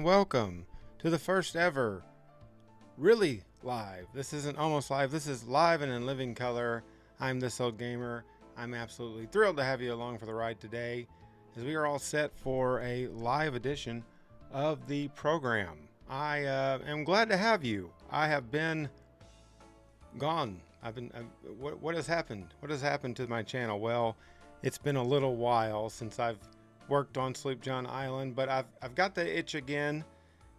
welcome to the first ever really live. This isn't almost live, this is live and in living color. I'm This Old Gamer. I'm absolutely thrilled to have you along for the ride today as we are all set for a live edition of the program. I am glad to have you. I have been gone. What has happened? What has happened to my channel? Well, it's been a little while since I've worked on Sloop Island, but I've got the itch again.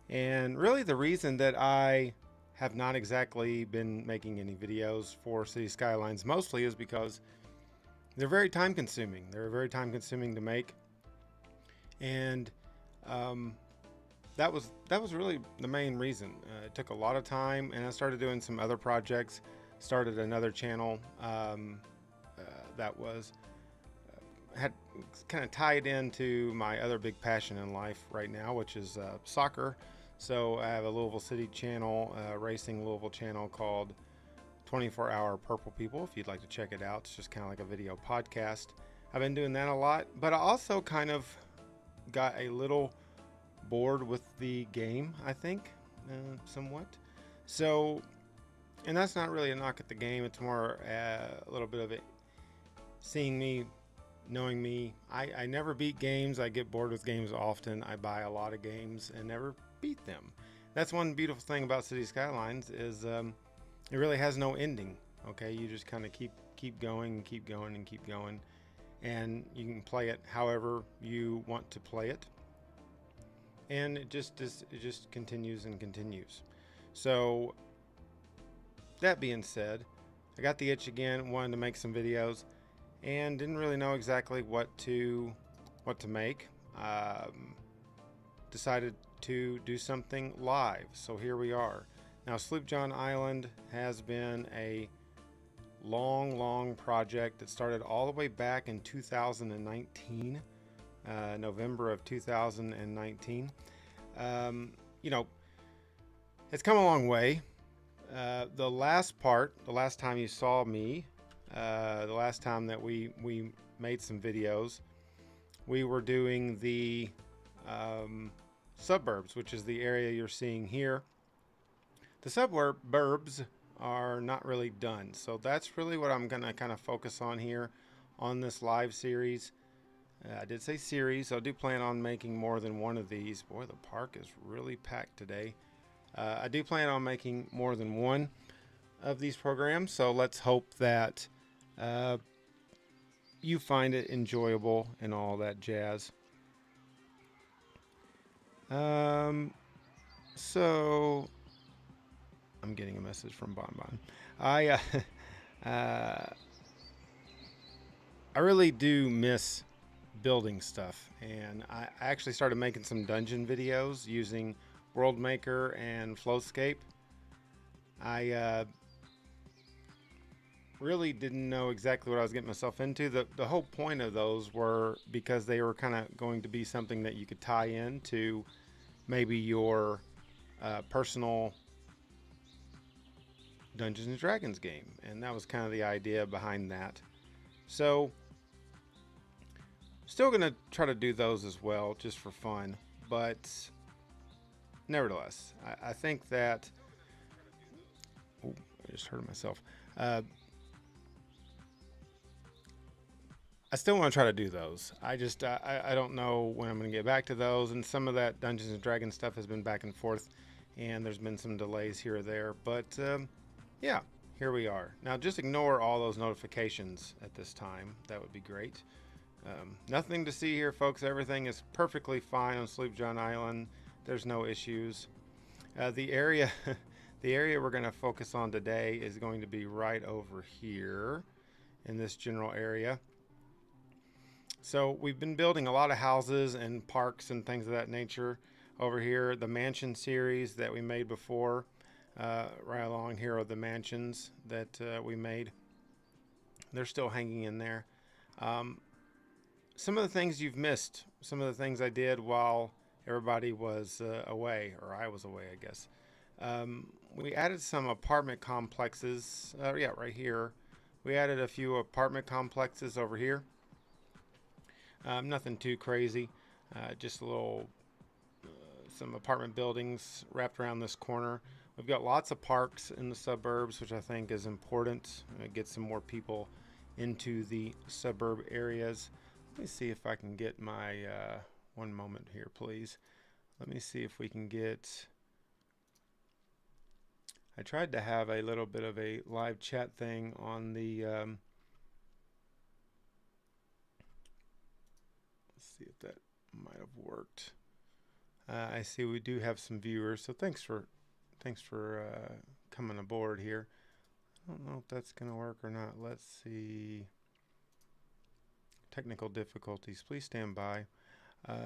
And really the reason that I have not exactly been making any videos for City Skylines mostly is because they're very time consuming. They're very time consuming to make. And that was really the main reason. It took a lot of time, and I started doing some other projects, started another channel that was had kind of tied into my other big passion in life right now, which is soccer. So I have a Louisville City channel, racing Louisville channel called 24 Hour Purple People, if you'd like to check it out. It's just kind of like a video podcast. I've been doing that a lot, but I also kind of got a little bored with the game, I think, somewhat. So, and that's not really a knock at the game. It's more a little bit of it seeing me, knowing me. I never beat games. I get bored with games often. I buy a lot of games and never beat them. That's one beautiful thing about City Skylines is it really has no ending. Okay, you just kind of keep going and keep going and keep going, and you can play it however you want to play it, and it just continues and continues. So that being said, I got the itch again, wanted to make some videos, and didn't really know exactly what to make. Decided to do something live, so here we are. Now, Sloop Island has been a long project that started all the way back in 2019, November of 2019. You know, it's come a long way. The last time you saw me, the last time that we made some videos, we were doing the suburbs, which is the area you're seeing here. The suburbs are not really done, so that's really what I'm gonna kind of focus on here on this live series. I did say series, so I do plan on making more than one of these. Boy, the park is really packed today. I do plan on making more than one of these programs, so let's hope that you find it enjoyable and all that jazz. So I'm getting a message from Bonbon. I really do miss building stuff, and I actually started making some dungeon videos using World Maker and Flowscape. I really didn't know exactly what I was getting myself into. The whole point of those were because they were kind of going to be something that you could tie in to maybe your personal Dungeons and Dragons game, and that was kind of the idea behind that. So still gonna try to do those as well, just for fun, but nevertheless, I think that I just heard myself. I still want to try to do those. I don't know when I'm going to get back to those, and some of that Dungeons and Dragons stuff has been back and forth, and there's been some delays here or there, but yeah, here we are. Now just ignore all those notifications at this time. That would be great. Nothing to see here, folks. Everything is perfectly fine on Sloop Island. There's no issues. The area the area we're going to focus on today is going to be right over here in this general area. So we've been building a lot of houses and parks and things of that nature over here. The mansion series that we made before, right along here are the mansions that we made. They're still hanging in there. Some of the things you've missed, some of the things I did while everybody was away, or I was away, I guess. We added some apartment complexes. Yeah, right here. We added a few apartment complexes over here. Nothing too crazy, just a little some apartment buildings wrapped around this corner. We've got lots of parks in the suburbs, which I think is important. Get some more people into the suburb areas. Let me see if I can get my, one moment here, please. Let me see if we can get, I tried to have a little bit of a live chat thing on the, let's see if that might have worked. I see we do have some viewers, so thanks for coming aboard here. I don't know if that's gonna work or not. Let's see. Technical difficulties. Please stand by. Okay,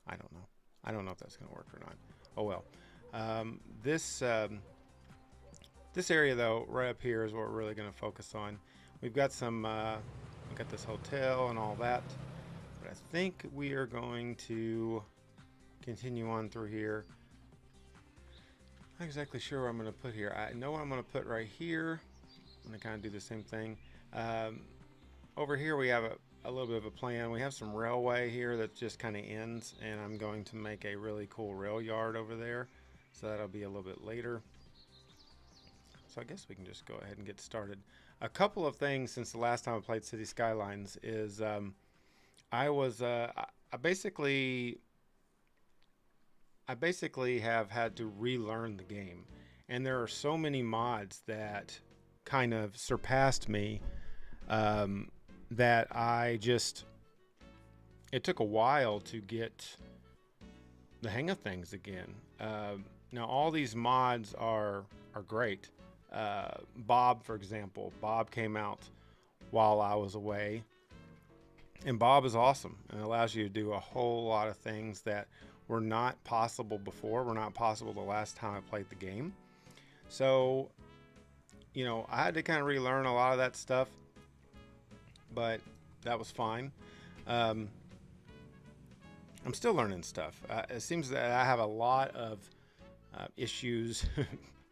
I don't know. I don't know if that's gonna work or not. Oh well. This area though, right up here, is what we're really going to focus on. We've got some, we've got this hotel and all that, but I think we are going to continue on through here. Not exactly sure what I'm going to put here. I know what I'm going to put right here. I'm going to kind of do the same thing. Over here we have a little bit of a plan. We have some railway here that just kind of ends, and I'm going to make a really cool rail yard over there. So that'll be a little bit later. So I guess we can just go ahead and get started. A couple of things since the last time I played City Skylines is I basically have had to relearn the game, and there are so many mods that kind of surpassed me that it took a while to get the hang of things again. Now all these mods are great. Bob, for example, Bob came out while I was away, and Bob is awesome and allows you to do a whole lot of things that were not possible before, were not possible the last time I played the game. So, you know, I had to kind of relearn a lot of that stuff, but that was fine. I'm still learning stuff. It seems that I have a lot of issues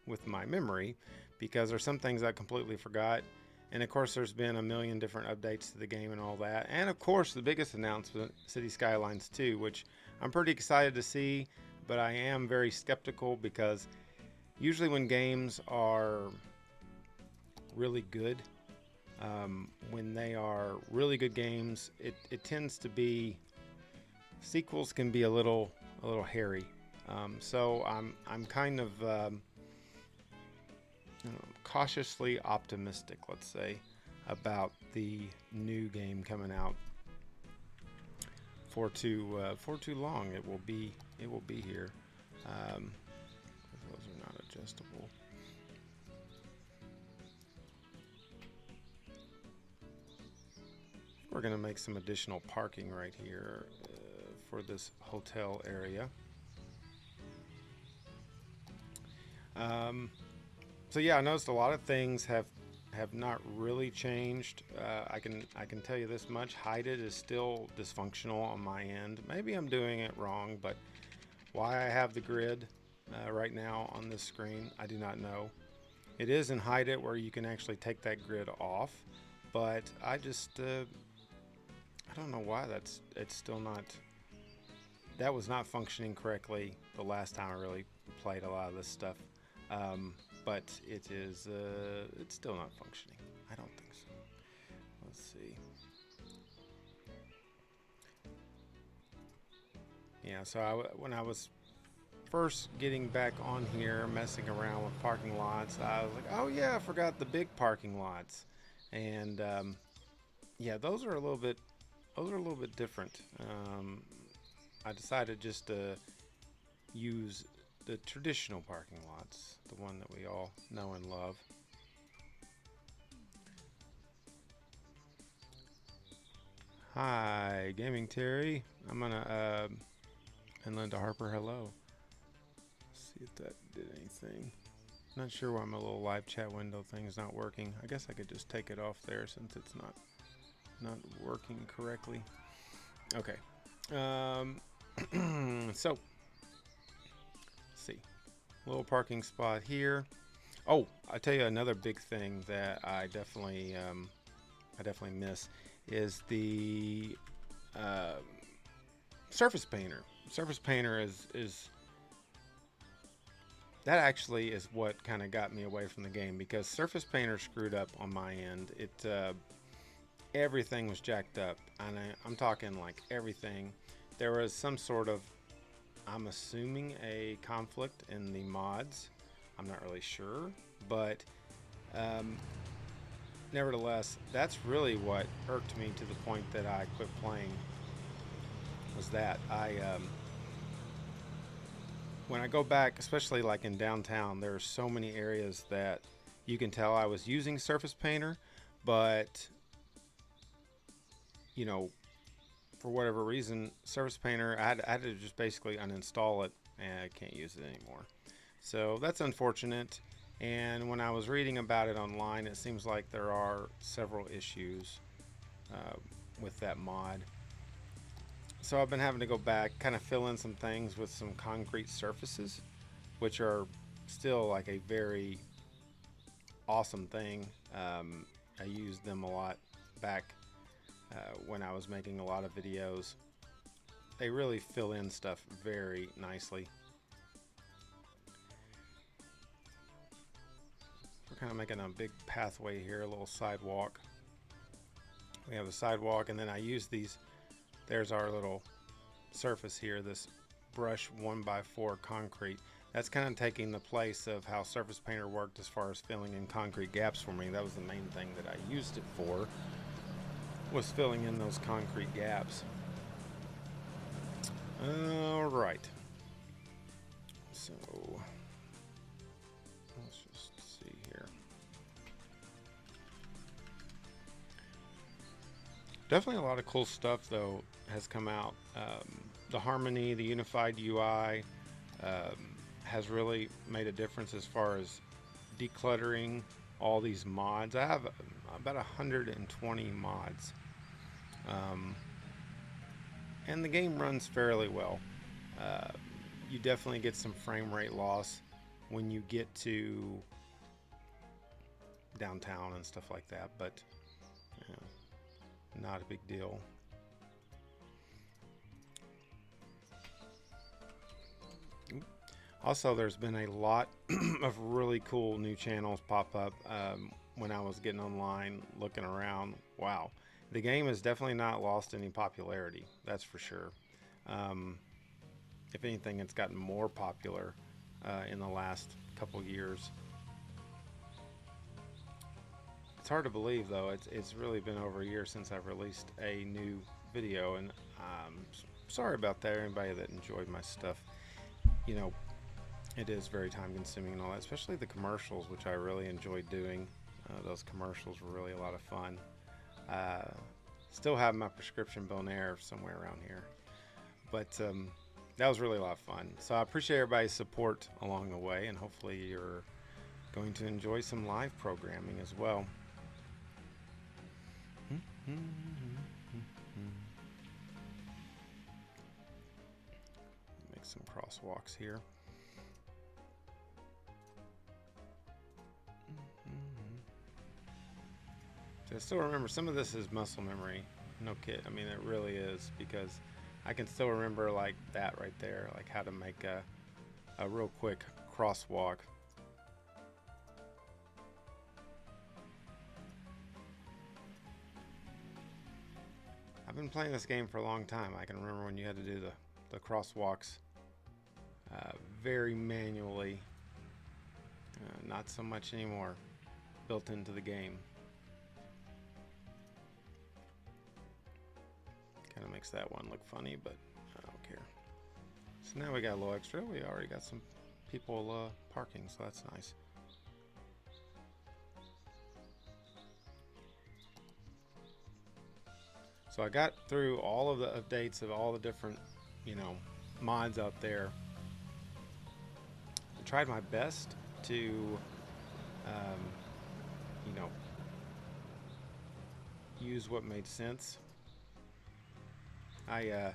with my memory, because there's some things I completely forgot. And of course there's been a million different updates to the game and all that. And of course the biggest announcement, City Skylines 2, which I'm pretty excited to see, but I am very skeptical, because usually when games are really good, when they are really good games, it tends to be, sequels can be a little hairy. So I'm kind of cautiously optimistic, let's say, about the new game coming out. For too long, it will be here. Those are not adjustable. We're gonna make some additional parking right here for this hotel area. So yeah, I noticed a lot of things have not really changed. I can tell you this much: Hide It is still dysfunctional on my end. Maybe I'm doing it wrong, but why I have the grid right now on this screen, I do not know. It is in Hide It where you can actually take that grid off, but I just I don't know why it's still not. That was not functioning correctly the last time I really played a lot of this stuff. But it is, it's still not functioning. I don't think so. Let's see. Yeah, so when I was first getting back on here, messing around with parking lots, I was like, oh yeah, I forgot the big parking lots. And yeah, those are a little bit different. I decided just to use the traditional parking lots, the one that we all know and love. Hi, Gaming Terry. I'm gonna and Linda Harper, hello. See if that did anything. Not sure why my little live chat window thing is not working. I guess I could just take it off there since it's not working correctly. Okay. So let's see. Little parking spot here. Oh, I tell you another big thing that I definitely miss is the uh, surface painter. Surface painter is that actually is what kind of got me away from the game, because surface painter screwed up on my end. Everything was jacked up, and I'm talking like everything. There was some sort of, I'm assuming, a conflict in the mods. I'm not really sure, but nevertheless, that's really what irked me to the point that I quit playing. Was that when I go back, especially like in downtown, there are so many areas that you can tell I was using Surface Painter, but you know, for whatever reason, Surface Painter, I had to just basically uninstall it, and I can't use it anymore. So that's unfortunate. And when I was reading about it online, it seems like there are several issues with that mod. So I've been having to go back, kind of fill in some things with some concrete surfaces, which are still like a very awesome thing. I used them a lot back when I was making a lot of videos. They really fill in stuff very nicely. We're kind of making a big pathway here, a little sidewalk. We have a sidewalk, and then I use these. There's our little surface here, this brush 1x4 concrete. That's kind of taking the place of how Surface Painter worked as far as filling in concrete gaps for me. That was the main thing that I used it for, was filling in those concrete gaps. All right. So let's just see here. Definitely a lot of cool stuff though has come out. The Harmony, the unified UI has really made a difference as far as decluttering all these mods. I have about 120 mods. And the game runs fairly well. You definitely get some frame rate loss when you get to downtown and stuff like that, but you know, not a big deal. Also, there's been a lot of really cool new channels pop up when I was getting online, looking around. Wow. The game has definitely not lost any popularity, that's for sure. If anything, it's gotten more popular in the last couple years. It's hard to believe, though. It's really been over a year since I've released a new video, and sorry about that, anybody that enjoyed my stuff. You know, it is very time consuming and all that, especially the commercials, which I really enjoyed doing. Those commercials were really a lot of fun. Still have my prescription Bonaire somewhere around here, but that was really a lot of fun. So I appreciate everybody's support along the way, and hopefully you're going to enjoy some live programming as well. Make some crosswalks here. I still remember some of this is muscle memory. No kid. I mean, it really is, because I can still remember like that right there, like how to make a real quick crosswalk. I've been playing this game for a long time. I can remember when you had to do the crosswalks very manually. Not so much anymore. Built into the game. Kind of makes that one look funny, but I don't care. So now we got a little extra. We already got some people parking, so that's nice. So I got through all of the updates of all the different, you know, mods out there. I tried my best to, you know, use what made sense. It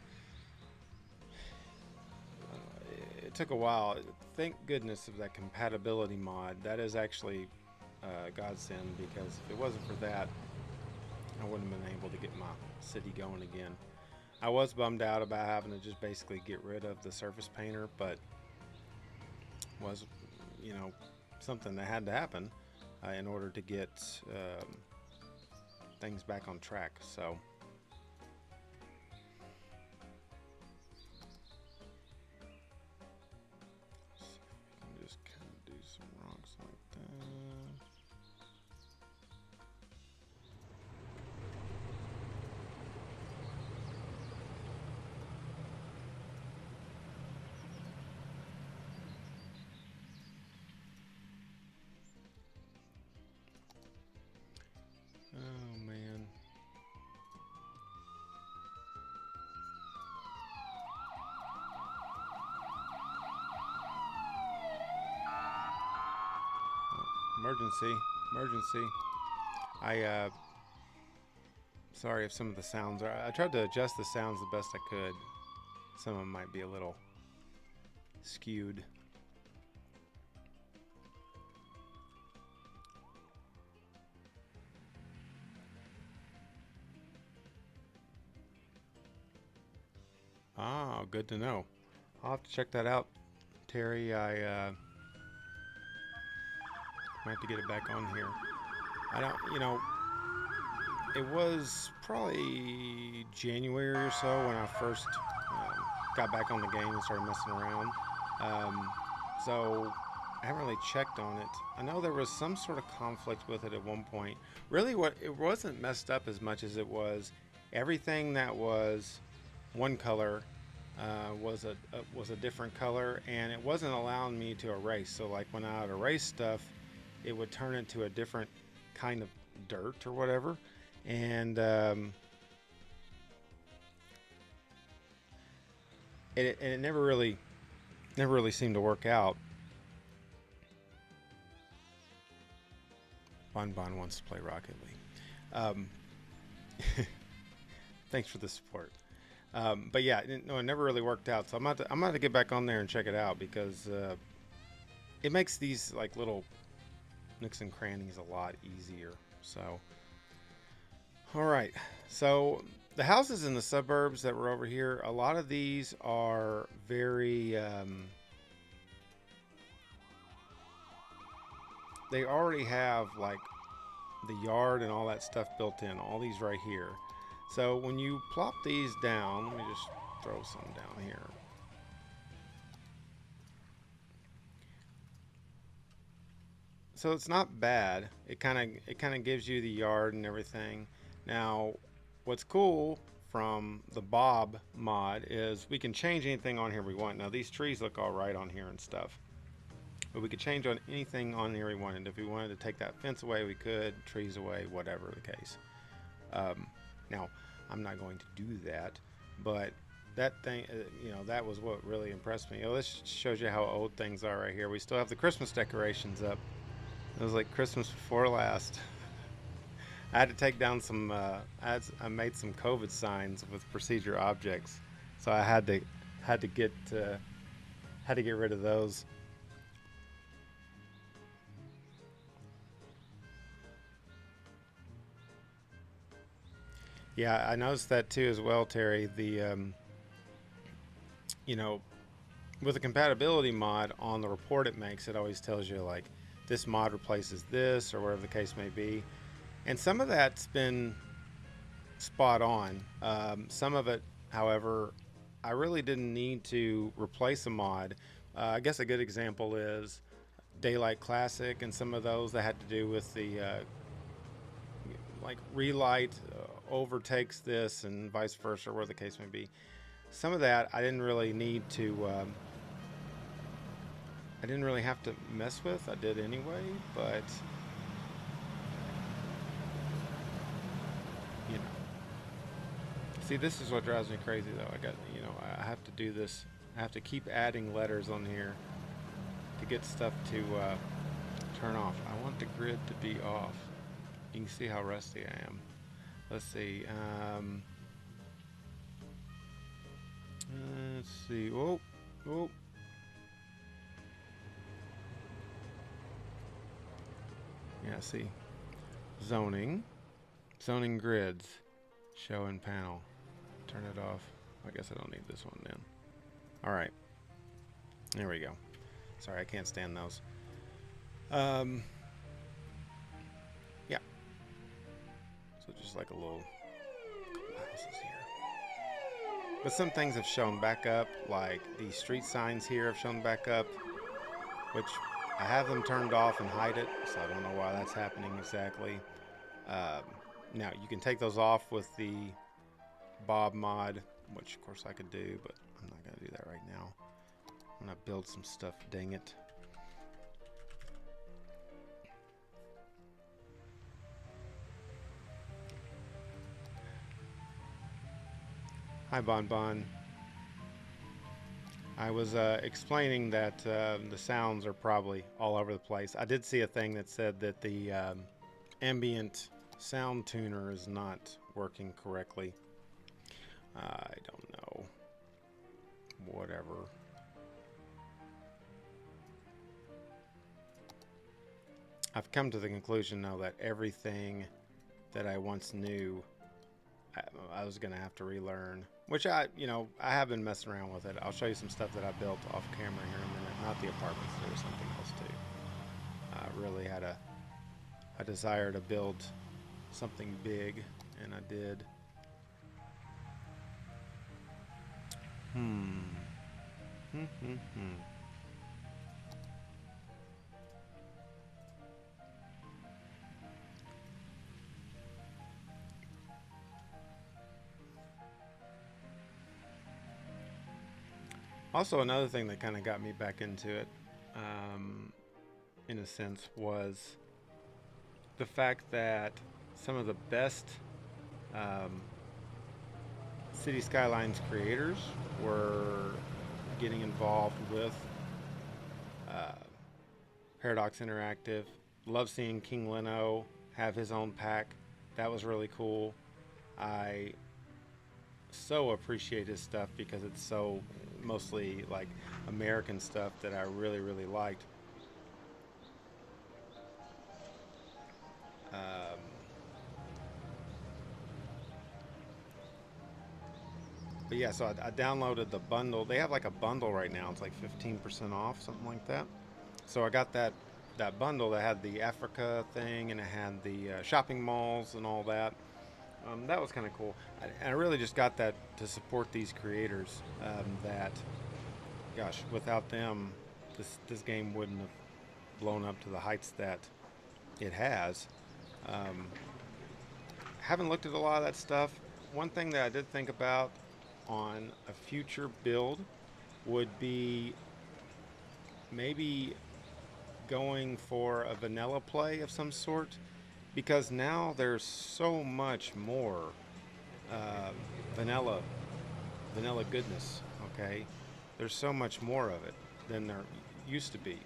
took a while. thank goodness of that compatibility mod. That is actually godsend, because if it wasn't for that, I wouldn't have been able to get my city going again. I was bummed out about having to just basically get rid of the surface painter, but was, you know, something that had to happen in order to get things back on track. So just kind of do some rocks like that. Oh man. Emergency, emergency. Sorry if some of the sounds are, I tried to adjust the sounds the best I could. Some of them might be a little skewed. Ah, good to know. I'll have to check that out, Terry. I might have to get it back on here. I don't, you know, it was probably January or so when I first got back on the game and started messing around. So I haven't really checked on it. I know there was some sort of conflict with it at one point. Really, it wasn't messed up as much as it was everything that was one color was a different color, and it wasn't allowing me to erase. So like when I would erase stuff, it would turn into a different kind of dirt or whatever, and it never really seemed to work out. Bon wants to play Rocket League. Thanks for the support. But yeah, no, it never really worked out. So I'm about to get back on there and check it out, because it makes these like little nooks and crannies a lot easier. So, all right. So the houses in the suburbs that were over here, a lot of these are very, they already have like the yard and all that stuff built in, all these right here. So when you plop these down, let me just throw some down here. So it's not bad. It kind of gives you the yard and everything. Now, what's cool from the Bob mod is we can change anything on here we want. Now these trees look all right on here and stuff, but we could change on anything on here we wanted. If we wanted to take that fence away, we could. Trees away, whatever the case. Now, I'm not going to do that, but that thing, you know, that was what really impressed me. Oh, this shows you how old things are right here. We still have the Christmas decorations up. It was like Christmas before last. I had to take down some, I made some COVID signs with procedure objects, so I had to get rid of those. Yeah, I noticed that too as well, Terry. The you know, with the compatibility mod on the report it makes, it always tells you like this mod replaces this or whatever the case may be, and some of that's been spot on. Some of it, however, I really didn't need to replace a mod. I guess a good example is Daylight Classic, and some of those that had to do with the like relight overtakes this and vice versa, or whatever the case may be. Some of that I didn't really need to, I didn't really have to mess with. I did anyway, but you know. See, this is what drives me crazy though. I got, you know, I have to do this. I have to keep adding letters on here to get stuff to turn off. I want the grid to be off. You can see how rusty I am. Let's see. Let's see. Oh, oh. Yeah, see. Zoning grids, show and panel. Turn it off. I guess I don't need this one then. All right, there we go. Sorry, I can't stand those. Yeah. So just like a little couple houses here. But some things have shown back up, like the street signs here have shown back up, which I have them turned off and hide it, so I don't know why that's happening exactly. Now, you can take those off with the Bob mod, which of course I could do, but I'm not going to do that right now. I'm going to build some stuff, dang it. Hi, Bon Bon. I was explaining that the sounds are probably all over the place. I did see a thing that said that the ambient sound tuner is not working correctly. I don't know. Whatever. I've come to the conclusion now that everything that I once knew, I was going to have to relearn. Which I have been messing around with it. I'll show you some stuff that I built off camera here in a minute. Not the apartments, there was something else too. I really had a desire to build something big, and I did. Also, another thing that kind of got me back into it, in a sense, was the fact that some of the best City Skylines creators were getting involved with Paradox Interactive. Love seeing King Leno have his own pack. That was really cool. I so appreciate his stuff because it's so mostly like American stuff that I really, really liked. But yeah, so I downloaded the bundle. They have like a bundle right now. It's like 15% off, something like that. So I got that bundle that had the Africa thing and it had the shopping malls and all that. That was kind of cool. I really just got that to support these creators. That, gosh, without them, this game wouldn't have blown up to the heights that it has. Haven't looked at a lot of that stuff. One thing that I did think about on a future build would be maybe going for a vanilla play of some sort, because now there's so much more vanilla goodness. Okay, there's so much more of it than there used to be,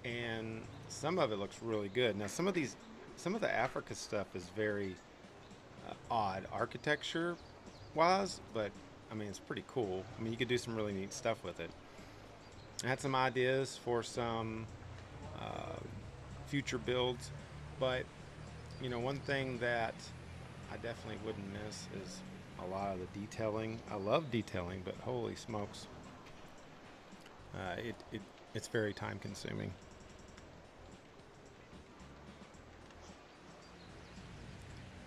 and some of it looks really good. Now some of the Africa stuff is very odd architecture wise, but I mean it's pretty cool. I mean you could do some really neat stuff with it. I had some ideas for some future builds, but one thing that I definitely wouldn't miss is a lot of the detailing. I love detailing, but holy smokes, it's very time consuming.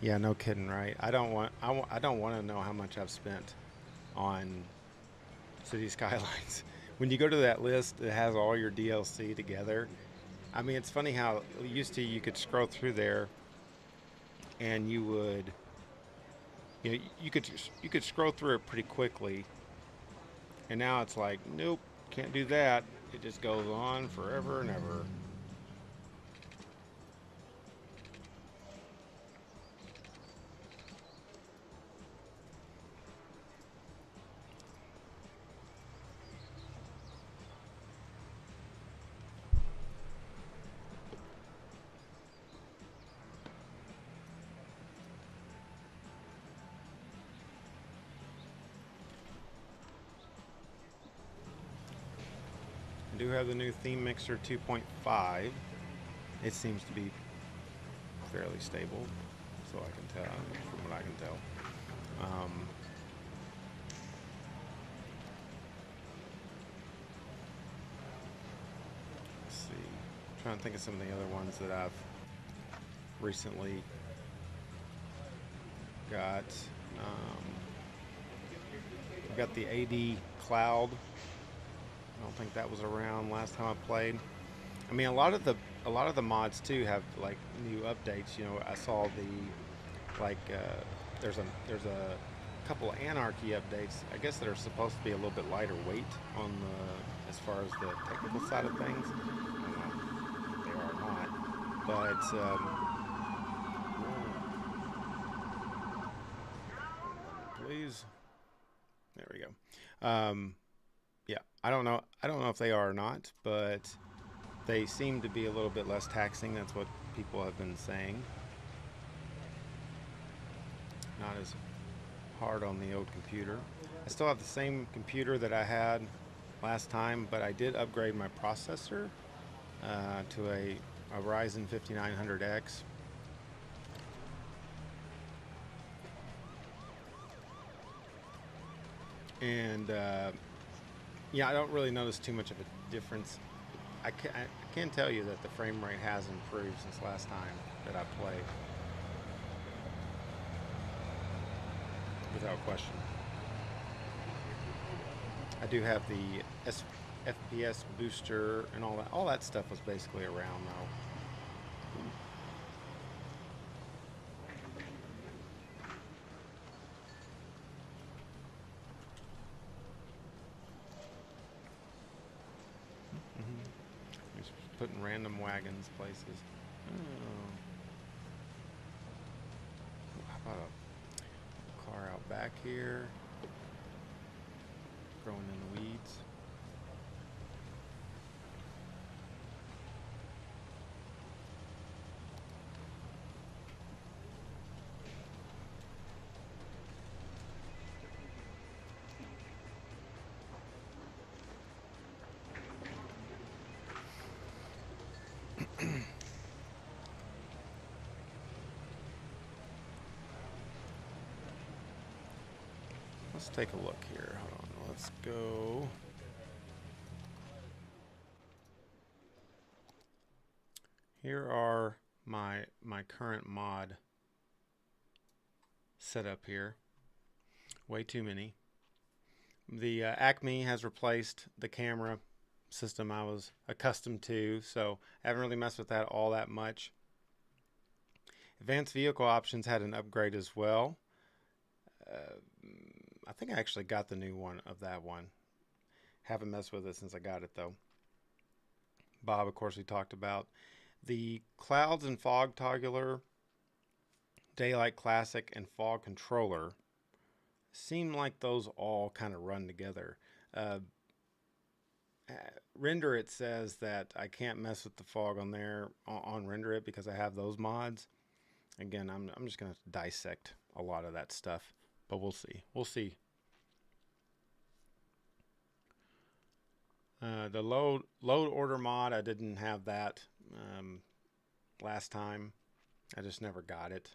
Yeah, no kidding, right? I don't want to know how much I've spent on City Skylines. When you go to that list that has all your DLC together, I mean, it's funny how used to you could scroll through there and you would, you could scroll through it pretty quickly, and now it's like, nope, can't do that. It just goes on forever and ever. I do have the new Theme Mixer 2.5. It seems to be fairly stable, so I can tell, from what I can tell. Let's see. I'm trying to think of some of the other ones that I've recently got. I've got the AD Cloud. I don't think that was around last time I played. I mean, a lot of the mods too have like new updates. You know, I saw the like there's a couple of Anarchy updates. I guess that are supposed to be a little bit lighter weight on the as far as the technical side of things. I don't know if they are or not, but please, there we go. Yeah, I don't know if they are or not, but they seem to be a little bit less taxing. That's what people have been saying. Not as hard on the old computer. I still have the same computer that I had last time, but I did upgrade my processor to a Ryzen 5900X. And yeah, I don't really notice too much of a difference. I can tell you that the frame rate has improved since last time that I played, without question. I do have the FPS booster and all that. All that stuff was basically around though. Just putting random wagons places. Oh. How about a car out back here? Growing in the weeds. Let's take a look here. Hold on. Let's go. Here are my current mod setup here. Way too many. The Acme has replaced the camera system I was accustomed to, so I haven't really messed with that all that much. Advanced vehicle options had an upgrade as well. I think I actually got the new one of that one. Haven't messed with it since I got it though. Bob, of course, we talked about. The Clouds and Fog Toggler, Daylight Classic, and Fog Controller seem like those all kind of run together. Render It says that I can't mess with the fog on there on Render It because I have those mods. Again, I'm just gonna dissect a lot of that stuff, but we'll see. We'll see. The load order mod, I didn't have that last time. I just never got it.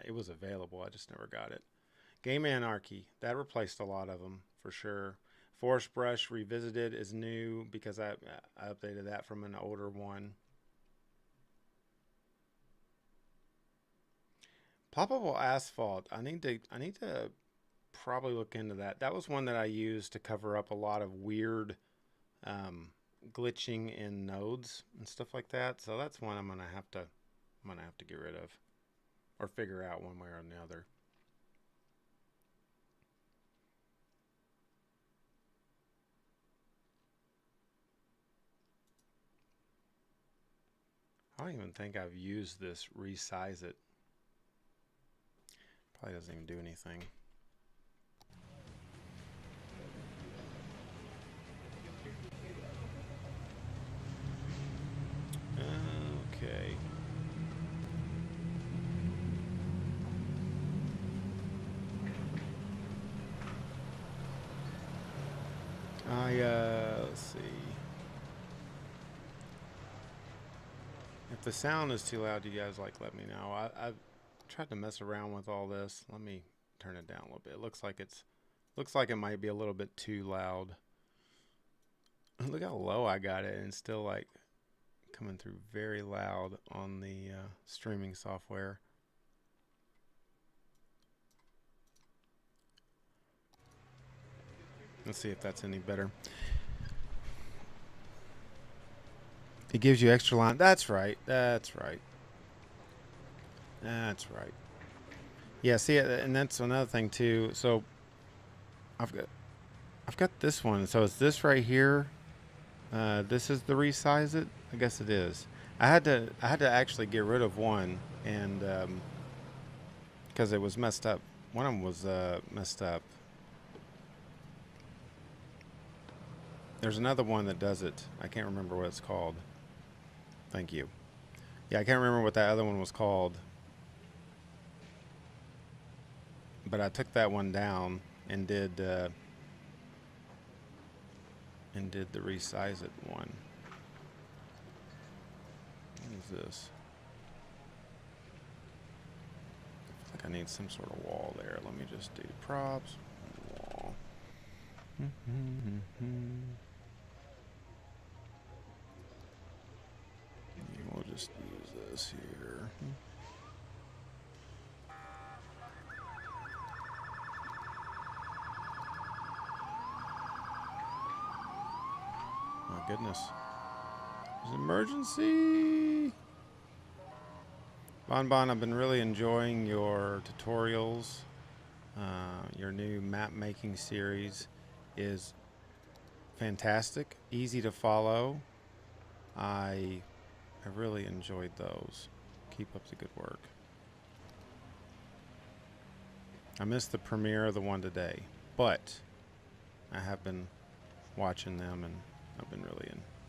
It was available. I just never got it. Game Anarchy, that replaced a lot of them for sure. Forest Brush Revisited is new because I updated that from an older one. Poppable Asphalt, I need to probably look into that. That was one that I used to cover up a lot of weird glitching in nodes and stuff like that. So that's one I'm gonna have to get rid of or figure out one way or another. I don't even think I've used this resize it. Probably doesn't even do anything. Okay. Let's see. If the sound is too loud, you guys let me know. I've tried to mess around with all this. Let me turn it down a little bit. It looks like it might be a little bit too loud. Look how low I got it, and it's still like coming through very loud on the streaming software. Let's see if that's any better. It gives you extra line. That's right. That's right. That's right. Yeah, see, and that's another thing too. So I've got this one. So it's this right here. This is the resize it. I guess it is. I had to actually get rid of one, and because it was messed up. One of them was messed up. There's another one that does it. I can't remember what it's called. Thank you. Yeah, I can't remember what that other one was called. But I took that one down and did the resize it one. What is this? I feel like I need some sort of wall there. Let me just do props. Wall. We'll just use this here. My goodness. There's an emergency. Bon, I've been really enjoying your tutorials. Your new map making series is fantastic, easy to follow. I really enjoyed those. Keep up the good work. I missed the premiere of the one today, but I have been watching them, and I've been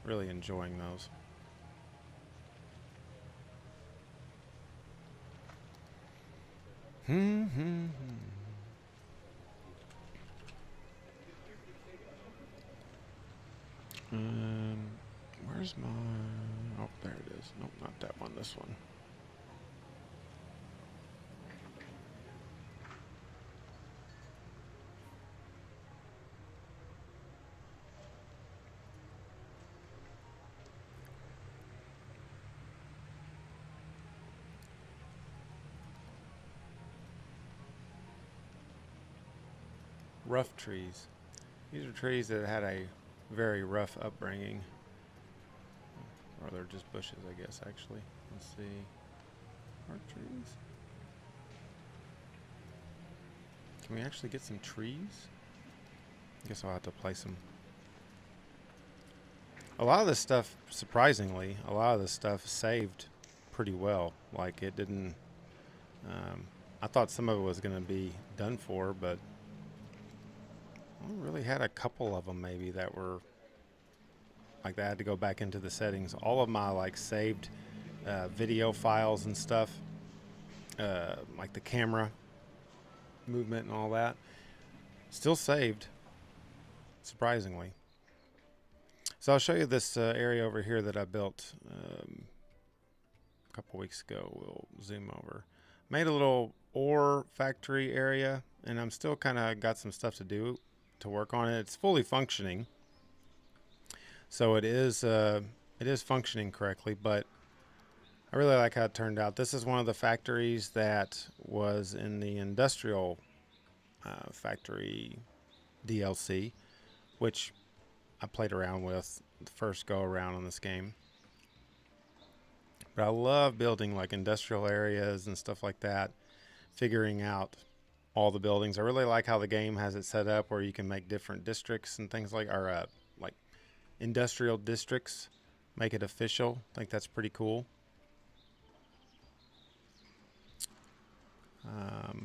really enjoying those. Where's my... Oh, there it is. Nope, not that one. This one. Rough trees. These are trees that had a very rough upbringing. Or they're just bushes, I guess, actually. Let's see. Are trees? Can we actually get some trees? I guess I'll have to place them. A lot of this stuff, surprisingly, a lot of this stuff saved pretty well. Like, it didn't... I thought some of it was going to be done for, but I really had a couple of them maybe that were like that. I had to go back into the settings. All of my like saved video files and stuff, like the camera movement and all that, still saved, surprisingly. So I'll show you this area over here that I built a couple weeks ago. We'll zoom over. Made a little ore factory area, and I'm still kind of got some stuff to do to work on it. It's fully functioning, so it is functioning correctly, but I really like how it turned out. This is one of the factories that was in the industrial factory DLC, which I played around with the first go around on this game. But I love building like industrial areas and stuff like that, figuring out all the buildings. I really like how the game has it set up where you can make different districts and things like, or like industrial districts, make it official. I think that's pretty cool.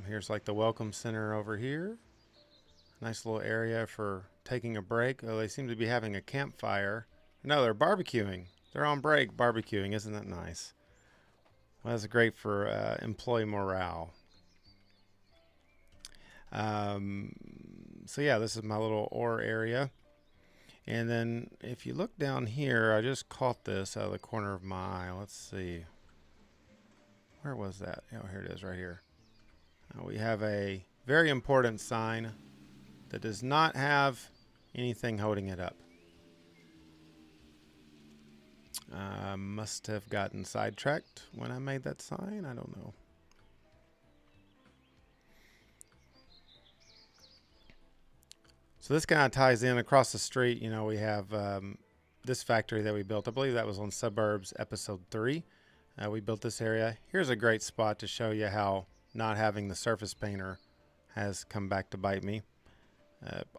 Here's like the welcome center over here. Nice little area for taking a break. Oh, they seem to be having a campfire. No, they're barbecuing. They're on break barbecuing. Isn't that nice? Well, that's great for employee morale. So yeah, this is my little ore area. And then if you look down here, I just caught this out of the corner of my eye. Let's see. Where was that? Oh, here it is right here. We have a very important sign that does not have anything holding it up. I must have gotten sidetracked when I made that sign. I don't know. So this kind of ties in across the street. You know, we have this factory that we built. I believe that was on Suburbs episode 3. We built this area. Here's a great spot to show you how not having the surface painter has come back to bite me.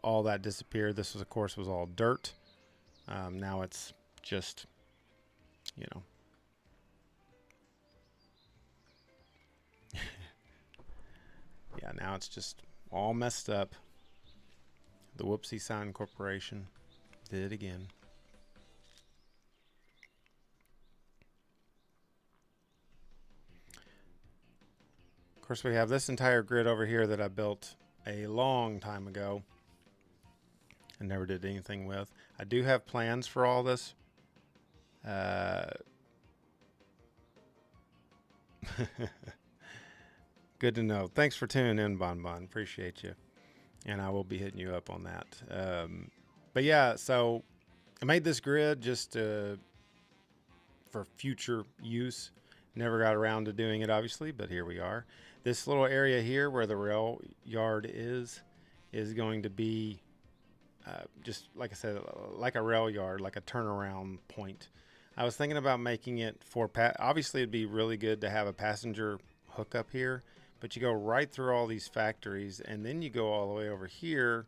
All that disappeared. This was, of course, was all dirt. Now it's just, you know. Yeah, now it's just all messed up. The Whoopsie Sign Corporation did it again. Of course, we have this entire grid over here that I built a long time ago and never did anything with. I do have plans for all this. Good to know. Thanks for tuning in, Bon Bon. Appreciate you. And I will be hitting you up on that. But yeah, so I made this grid just for future use. Never got around to doing it, obviously, but here we are. This little area here where the rail yard is going to be just, like I said, like a rail yard, like a turnaround point. I was thinking about making it for, obviously it'd be really good to have a passenger hookup here, but you go right through all these factories and then you go all the way over here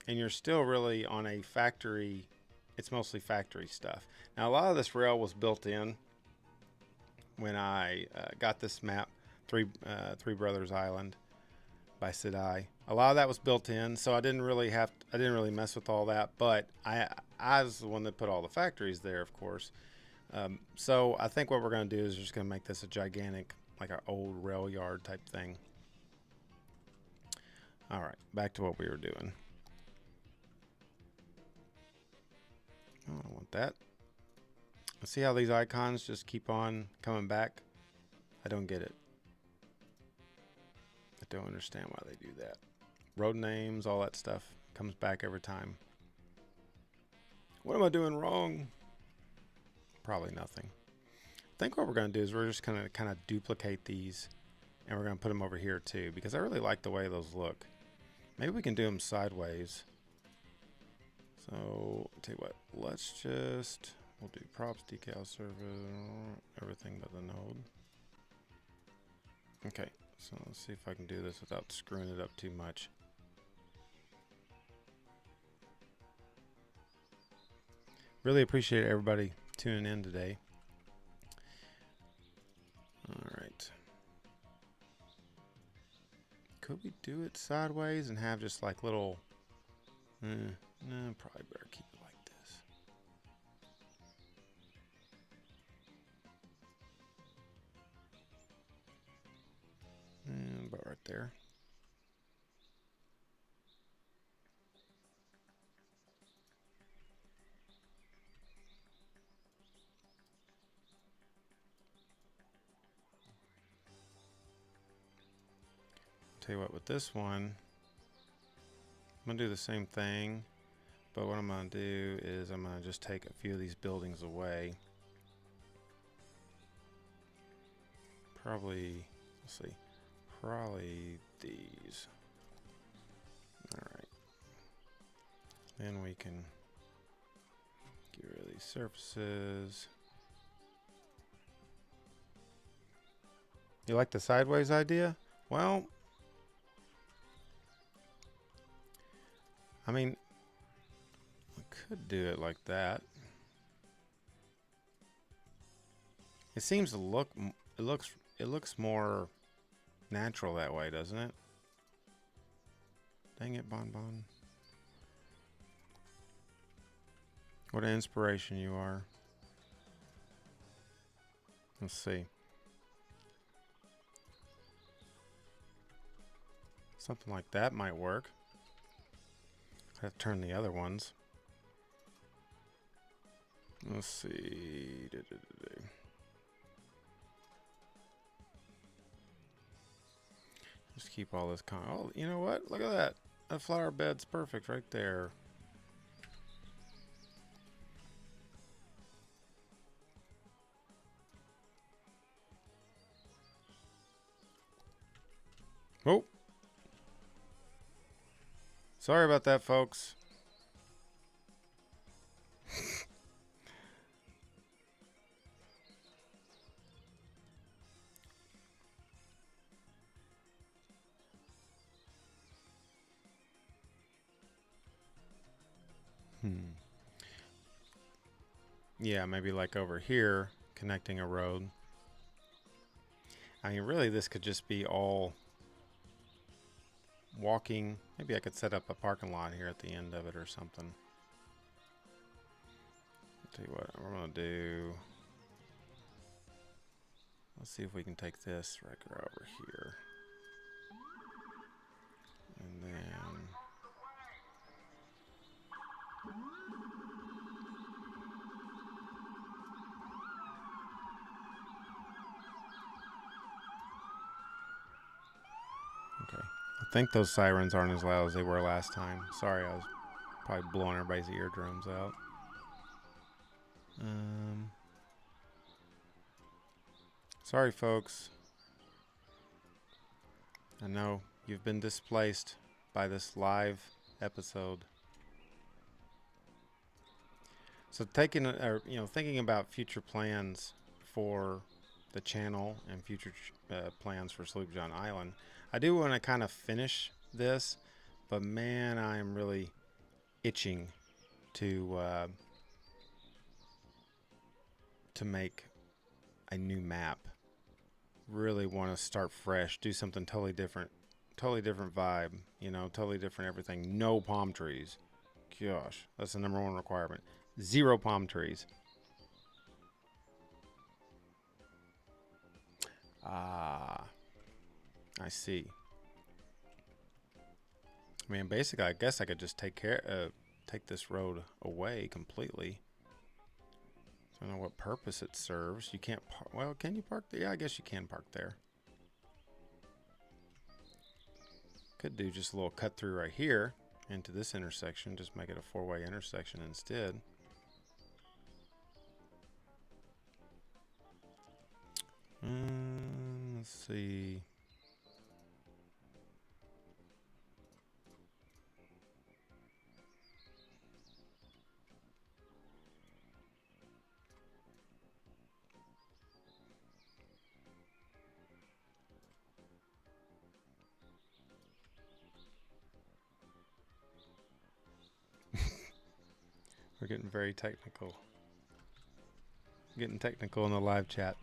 and you're still really on a factory. It's mostly factory stuff. Now, a lot of this rail was built in when I got this map, Three Brothers Island by Sidai. A lot of that was built in, so I didn't really mess with all that, but I was the one that put all the factories there, of course. So I think what we're going to do is just going to make this a gigantic, like our old rail yard type thing. All right, back to what we were doing. Oh, I don't want that. See how these icons just keep on coming back? I don't get it. I don't understand why they do that. Road names, all that stuff comes back every time. What am I doing wrong? Probably nothing. I think what we're going to do is we're just going to kind of duplicate these and we're going to put them over here too, because I really like the way those look. Maybe we can do them sideways. So, I'll tell you what, we'll do props, decal, service, everything but the node. Okay, so let's see if I can do this without screwing it up too much. Really appreciate everybody tuning in today. All right. Could we do it sideways and have just like little... no, probably better keep it like this. About right there. Tell you what, with this one, I'm going to do the same thing, but what I'm going to do is I'm going to just take a few of these buildings away. Probably, let's see, probably these. All right. Then we can get rid of these surfaces. You like the sideways idea? Well, I mean, I could do it like that. It seems to look, it looks more natural that way, doesn't it? Dang it, Bon Bon. What an inspiration you are. Let's see. Something like that might work. I have to turn the other ones. Let's see. Just keep all this oh, you know what? Look at that. That flower bed's perfect right there. Oh. Sorry about that, folks. Yeah, maybe like over here, connecting a road. I mean, really, this could just be all walking. Maybe I could set up a parking lot here at the end of it or something. I'll tell you what, we're going to do. Let's see if we can take this right over here. And then... Okay. I think those sirens aren't as loud as they were last time. Sorry, I was probably blowing everybody's eardrums out. Sorry, folks. I know you've been displaced by this live episode. So thinking about future plans for the channel and future plans for Sloop John Island, I do want to kind of finish this, but man, I am really itching to make a new map. Really want to start fresh, do something totally different vibe, you know, totally different everything. No palm trees. Gosh, that's the #1 requirement. 0 palm trees. Ah, I see. I mean, basically, I guess I could just take this road away completely. I don't know what purpose it serves. You can't park. Well, can you park there? Yeah, I guess you can park there. Could do just a little cut through right here into this intersection. Just make it a 4-way intersection instead. Let's see. We're getting very technical. Getting technical in the live chat.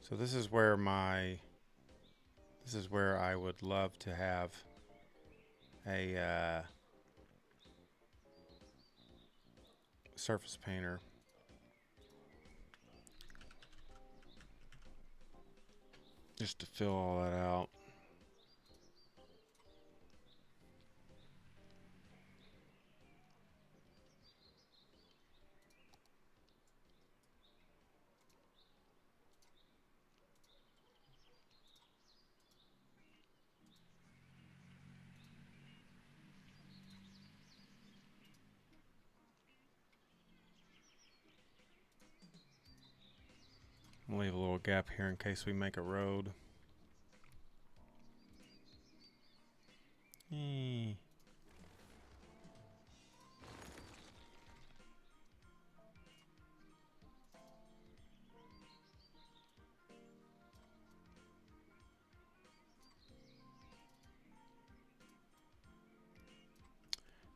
So this is where I would love to have a surface painter. Just to fill all that out. I'll leave a little gap here in case we make a road.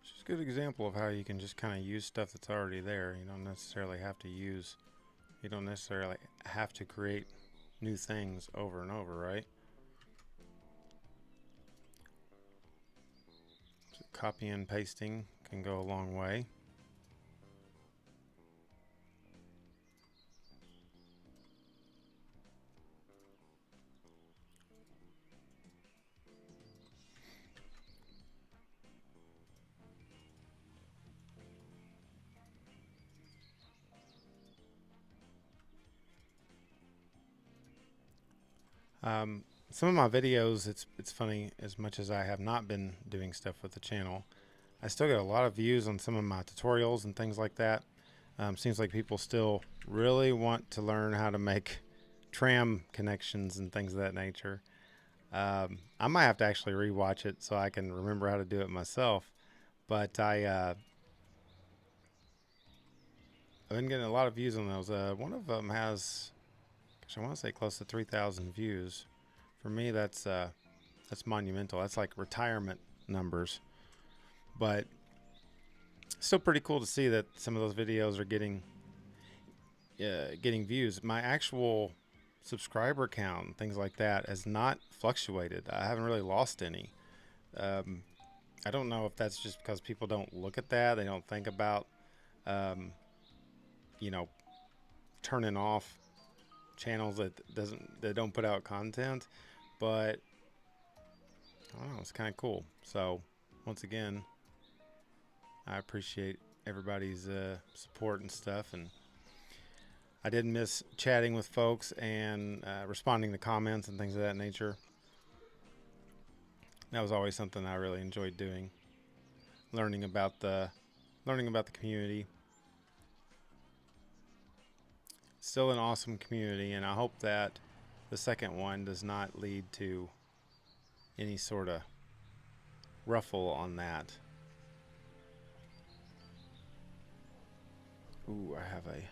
Just a good example of how you can just kind of use stuff that's already there. You don't necessarily have to create new things over and over, right? copy and pasting can go a long way. Some of my videos, it's funny, as much as I have not been doing stuff with the channel, I still get a lot of views on some of my tutorials and things like that. Seems like people still really want to learn how to make tram connections and things of that nature. I might have to actually rewatch it so I can remember how to do it myself. But I've been getting a lot of views on those. One of them has, gosh, I want to say close to 3,000 views. For me, that's monumental. That's like retirement numbers. But still pretty cool to see that some of those videos are getting views. My actual subscriber count, things like that, has not fluctuated. I haven't really lost any. I don't know if that's just because people don't look at that. They don't think about, you know, turning off channels that don't put out content. But I don't know, it's kind of cool. So once again, I appreciate everybody's support and stuff, and I did miss chatting with folks and responding to comments and things of that nature. That was always something I really enjoyed doing, learning about the community. Still an awesome community, and I hope that the second one does not lead to any sort of ruffle on that. Ooh, I have a...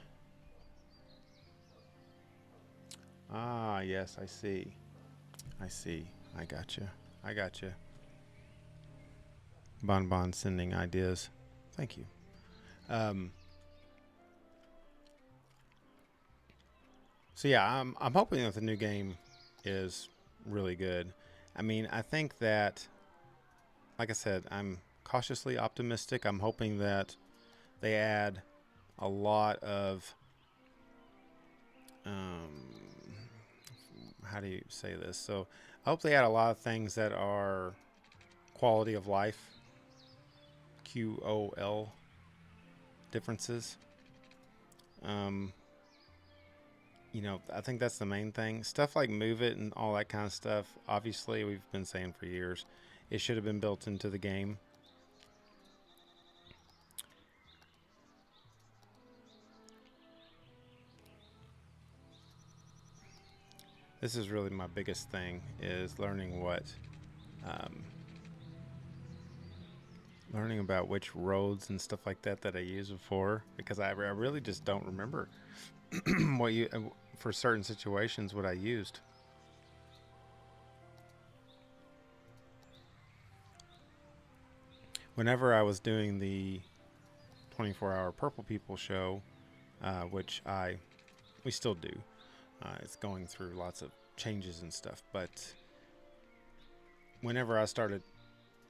Ah, yes, I see. I see. I gotcha. I gotcha. Bon sending ideas. Thank you. So yeah, I'm hoping that the new game is really good. I mean, I think that, like I said, I'm cautiously optimistic. I'm hoping that they add a lot of, how do you say this? So I hope they add a lot of things that are quality of life, QOL differences. You know, I think that's the main thing. Stuff like Move It and all that kind of stuff, obviously we've been saying for years, it should have been built into the game. This is really my biggest thing, is learning learning about which roads and stuff like that I used before, because I really just don't remember what for certain situations what I used. Whenever I was doing the 24-hour Purple People show, which we still do, it's going through lots of changes and stuff, but whenever I started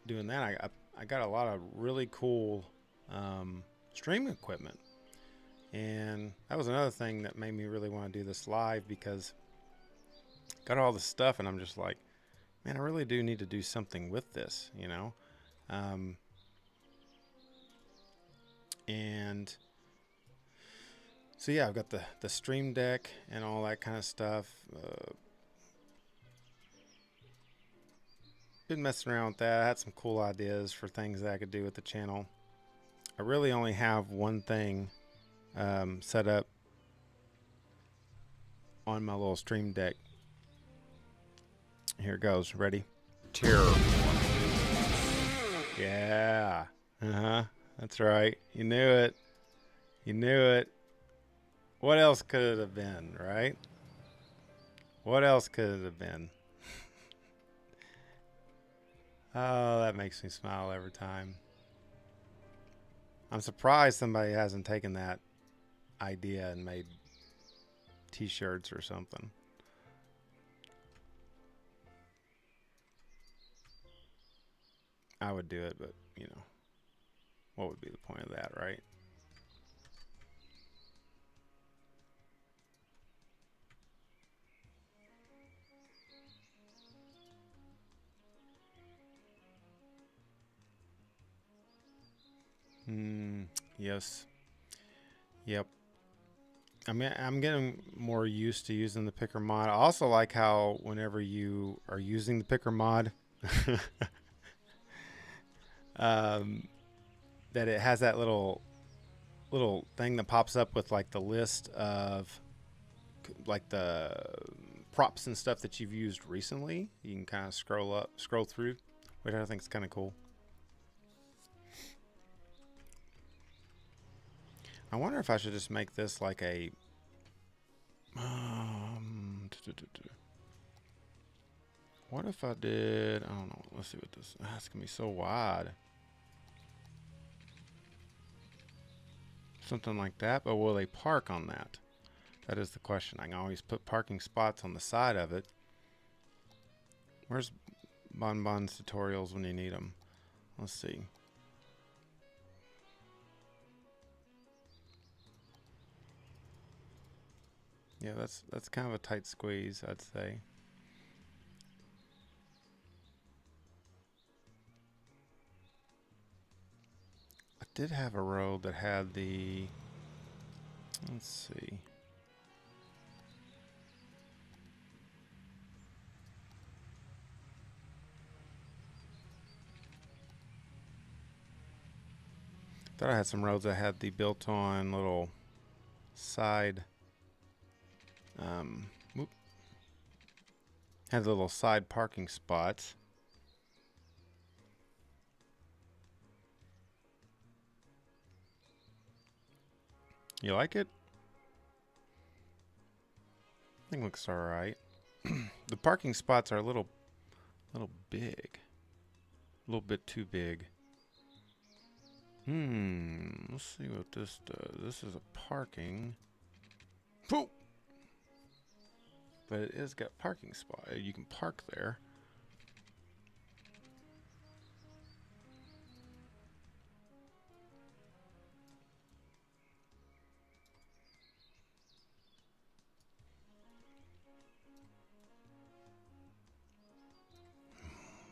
doing that, I got a lot of really cool stream equipment. And that was another thing that made me really want to do this live, because I got all this stuff and I'm just like, man, I really do need to do something with this, you know? And so yeah, I've got the Stream Deck and all that kind of stuff. Been messing around with that. I had some cool ideas for things that I could do with the channel. I really only have one thing set up on my little Stream Deck. Here it goes. Ready? Terror. Yeah. That's right. You knew it. You knew it. What else could it have been, right? What else could it have been? Oh, that makes me smile every time. I'm surprised somebody hasn't taken that idea and made t-shirts or something. I would do it, but you know, what would be the point of that, right? Yes. Yep. I mean, I'm getting more used to using the picker mod. I also like how whenever you are using the picker mod, um, that it has that little thing that pops up with like the list of like the props and stuff that you've used recently. You can kind of scroll through, which I think is kind of cool. I wonder if I should just make this like a what if I did, I don't know, let's see what this, it's gonna be so wide. Something like that, but will they park on that? That is the question. I can always put parking spots on the side of it. Where's Bonbon's tutorials when you need them? Let's see. Yeah, that's kind of a tight squeeze, I'd say. I did have a road that had the, let's see. Thought I had some roads that had the built-on little side, had little side parking spots. You like it? I think it looks all right. The parking spots are a little big, a little bit too big. Let's see what this does. This is a parking. Pooh! But it is got parking spot. You can park there.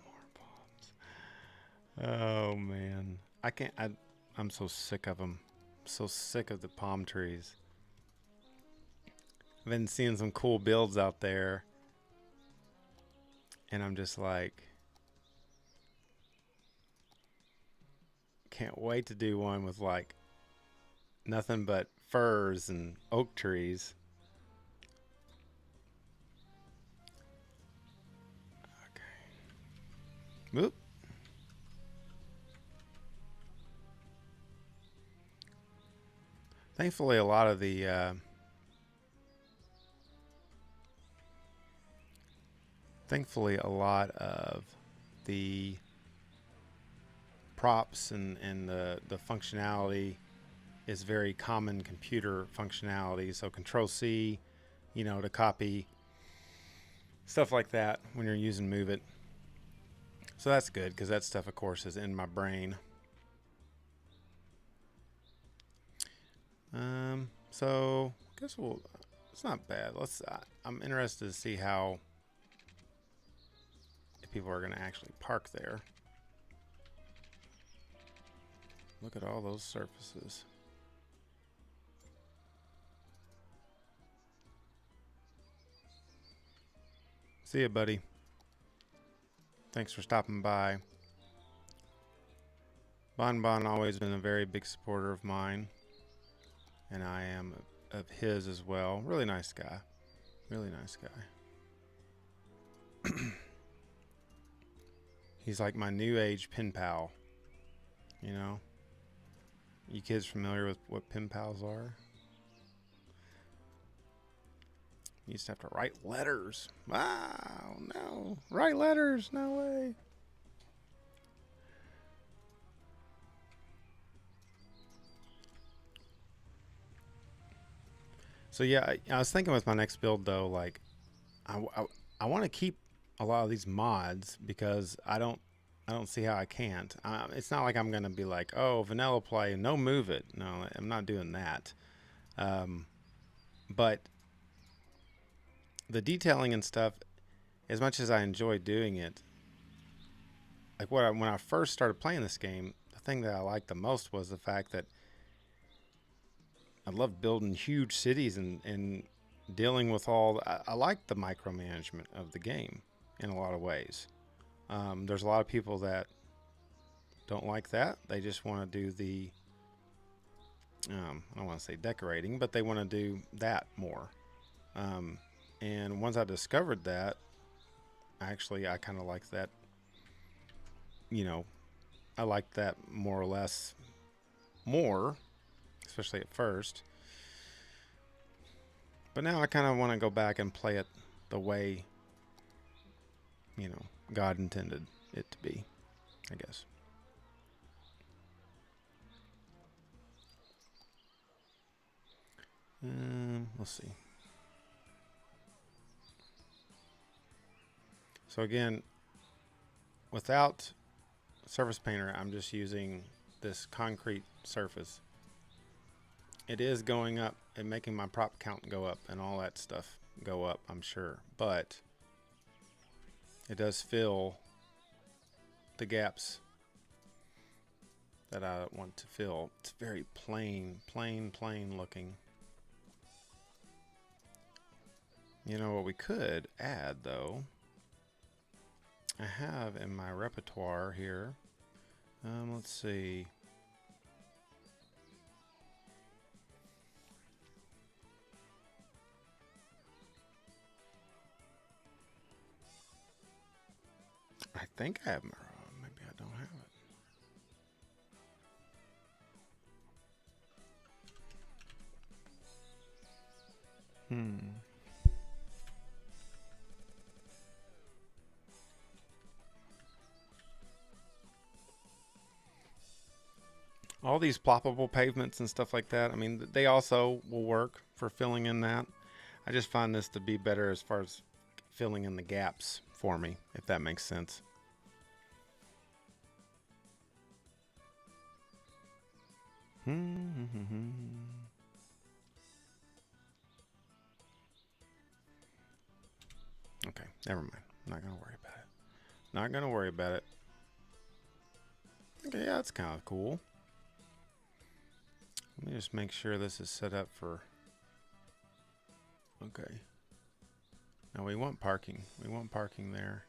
More bombs. Oh man, I can't. I'm so sick of them. So sick of the palm trees. I've been seeing some cool builds out there, and I'm just like, can't wait to do one with like nothing but firs and oak trees. Okay. Whoop. Thankfully, a lot of the props and the functionality is very common computer functionality. So Control C, you know, to copy stuff like that when you're using Move It. So that's good because that stuff, of course, is in my brain. So I guess it's not bad. I'm interested to see how, if people are going to actually park there. Look at all those surfaces. See ya, buddy. Thanks for stopping by. Bon always been a very big supporter of mine, and I am of his as well. Really nice guy. Really nice guy. He's like my new age pen pal. You know? You kids familiar with what pen pals are? You used to have to write letters. Wow, no. Write letters, no way. So yeah, I was thinking with my next build though, like I want to keep a lot of these mods because I don't I don't see how I can't. It's not like I'm going to be like, oh, vanilla play, no move it. No, I'm not doing that. Um, but the detailing and stuff, as much as I enjoy doing it, like when I first started playing this game, the thing that I liked the most was the fact that I love building huge cities and dealing with I like the micromanagement of the game in a lot of ways. There's a lot of people that don't like that. They just want to do I don't want to say decorating, but they want to do that more. Um, and once I discovered that, I kind of like that. You know, I like that more or less more, especially at first. But now I kind of want to go back and play it the way, God intended it to be, I guess. Let's see. So again, without Surface Painter, I'm just using this concrete surface. It is going up and making my prop count go up and all that stuff go up, I'm sure. But it does fill the gaps that I want to fill. It's very plain looking. You know what we could add though? I have in my repertoire here. Let's see. I think I have Mirror. Maybe I don't have it. All these ploppable pavements and stuff like that, I mean, they also will work for filling in that. I just find this to be better as far as filling in the gaps for me, if that makes sense. Okay, never mind. I'm not going to worry about it. Not going to worry about it. Okay, yeah, that's kind of cool. Let me just make sure this is set up for... Okay. Now we want parking. We want parking there.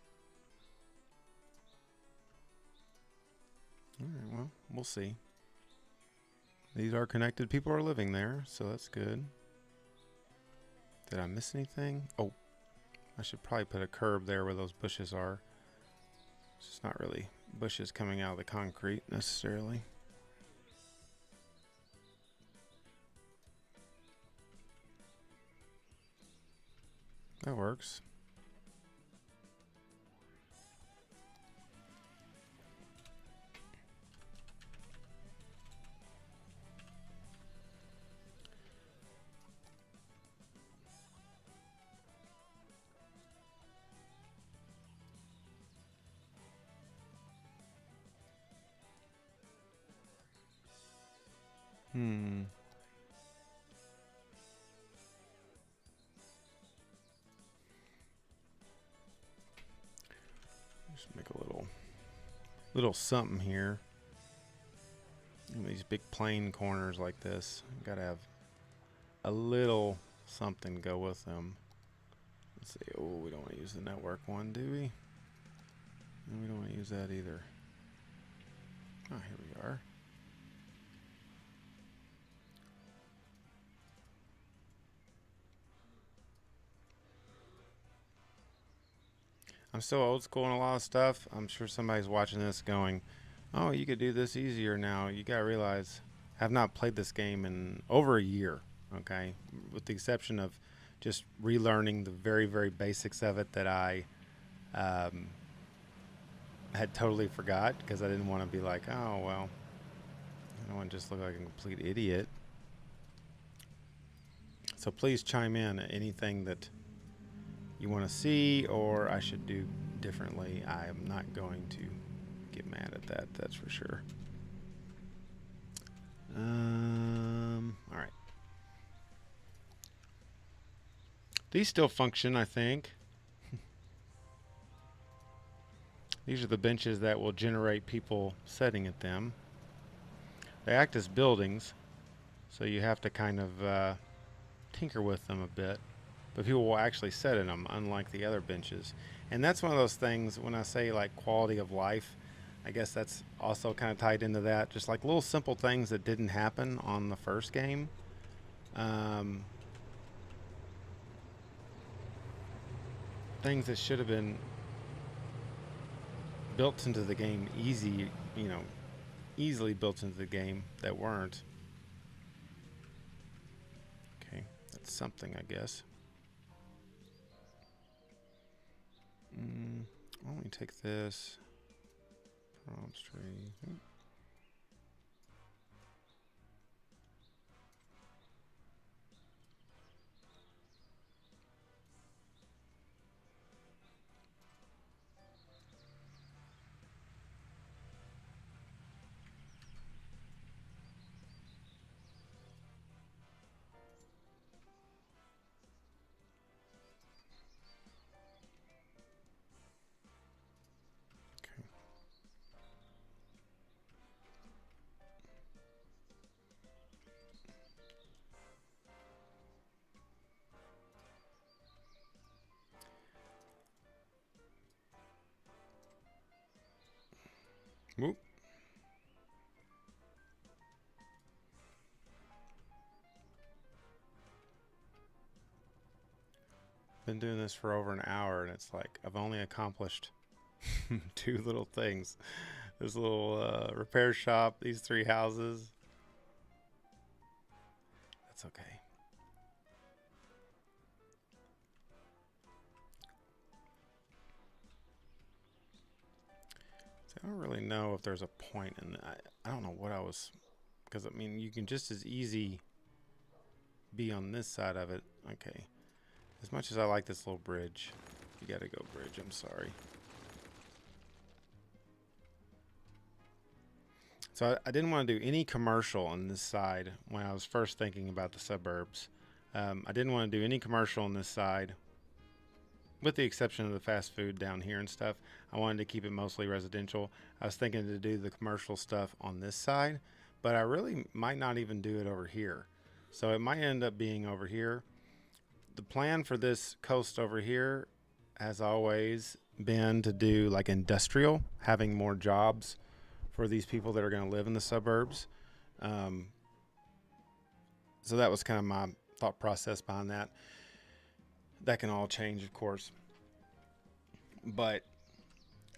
Alright, well, we'll see. These are connected. People are living there, so that's good. Did I miss anything? Oh, I should probably put a curb there where those bushes are. It's not really bushes coming out of the concrete necessarily. That works. Just make a little something here. And these big plain corners like this, gotta have a little something go with them. Let's see. Oh, we don't want to use the network one, do we? And we don't want to use that either. Oh, here we are. I'm still old school in a lot of stuff. I'm sure somebody's watching this going, oh, you could do this easier now. You gotta realize I have not played this game in over a year, okay? With the exception of just relearning the very basics of it that I had totally forgot because I didn't want to be like, oh, well, I don't want to just look like a complete idiot. So please chime in at anything that you want to see or I should do differently. I am not going to get mad at that, that's for sure. All right. These still function, I think. These are the benches that will generate people sitting at them. They act as buildings, so you have to kind of tinker with them a bit. But people will actually sit in them, unlike the other benches. And that's one of those things when I say like quality of life, I guess that's also kind of tied into that. Just like little simple things that didn't happen on the first game. Things that should have been built into the game easily built into the game that weren't. Okay, that's something, I guess. Why don't we take this prompts tree? Whoop. Been doing this for over an hour, and it's like I've only accomplished 2 little things. This little repair shop, these 3 houses. That's okay. See, I don't really know if there's a point in that. I don't know what I was, because I mean you can just as easy be on this side of it. Okay. As much as I like this little bridge, you gotta go bridge, I'm sorry. So I didn't want to do any commercial on this side when I was first thinking about the suburbs. I didn't want to do any commercial on this side, with the exception of the fast food down here and stuff. I wanted to keep it mostly residential. I was thinking to do the commercial stuff on this side, but I really might not even do it over here. So it might end up being over here. The plan for this coast over here has always been to do like industrial, having more jobs for these people that are going to live in the suburbs. So that was kind of my thought process behind that. That can all change, of course. But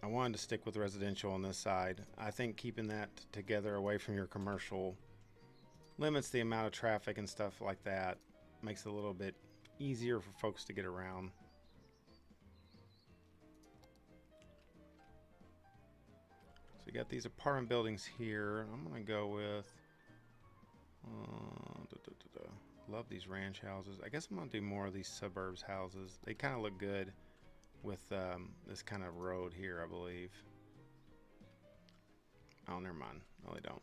I wanted to stick with residential on this side. I think keeping that together away from your commercial limits the amount of traffic and stuff like that. Makes it a little bit easier for folks to get around. So you got these apartment buildings here. I'm gonna go with love these ranch houses. I guess I'm gonna do more of these suburbs houses. They kind of look good with this kind of road here, I believe. Oh, never mind. No, they don't.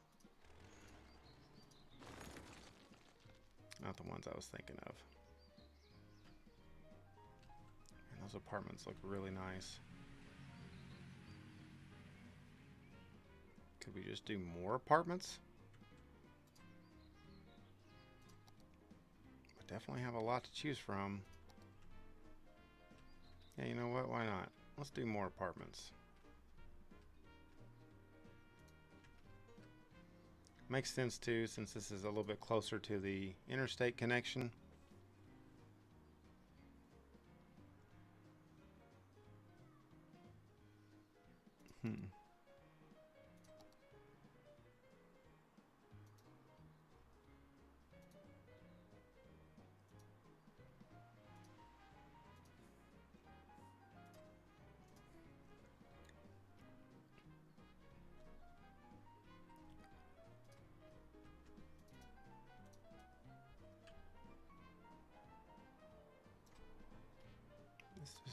Not the ones I was thinking of. And those apartments look really nice. Could we just do more apartments? We definitely have a lot to choose from. Yeah, you know what? Why not? Let's do more apartments. Makes sense too, since this is a little bit closer to the interstate connection.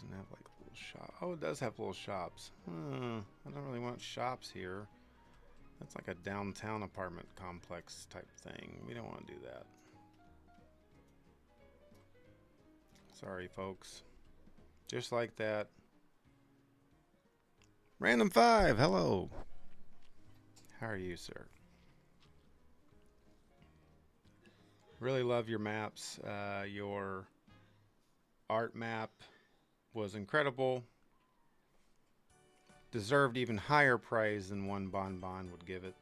Doesn't have like a little shop. Oh, it does have little shops. I don't really want shops here. That's like a downtown apartment complex type thing. We don't want to do that. Sorry, folks. Just like that. Random 5, hello. How are you, sir? Really love your maps. Your art map was incredible. Deserved even higher praise than one Bonbon would give it.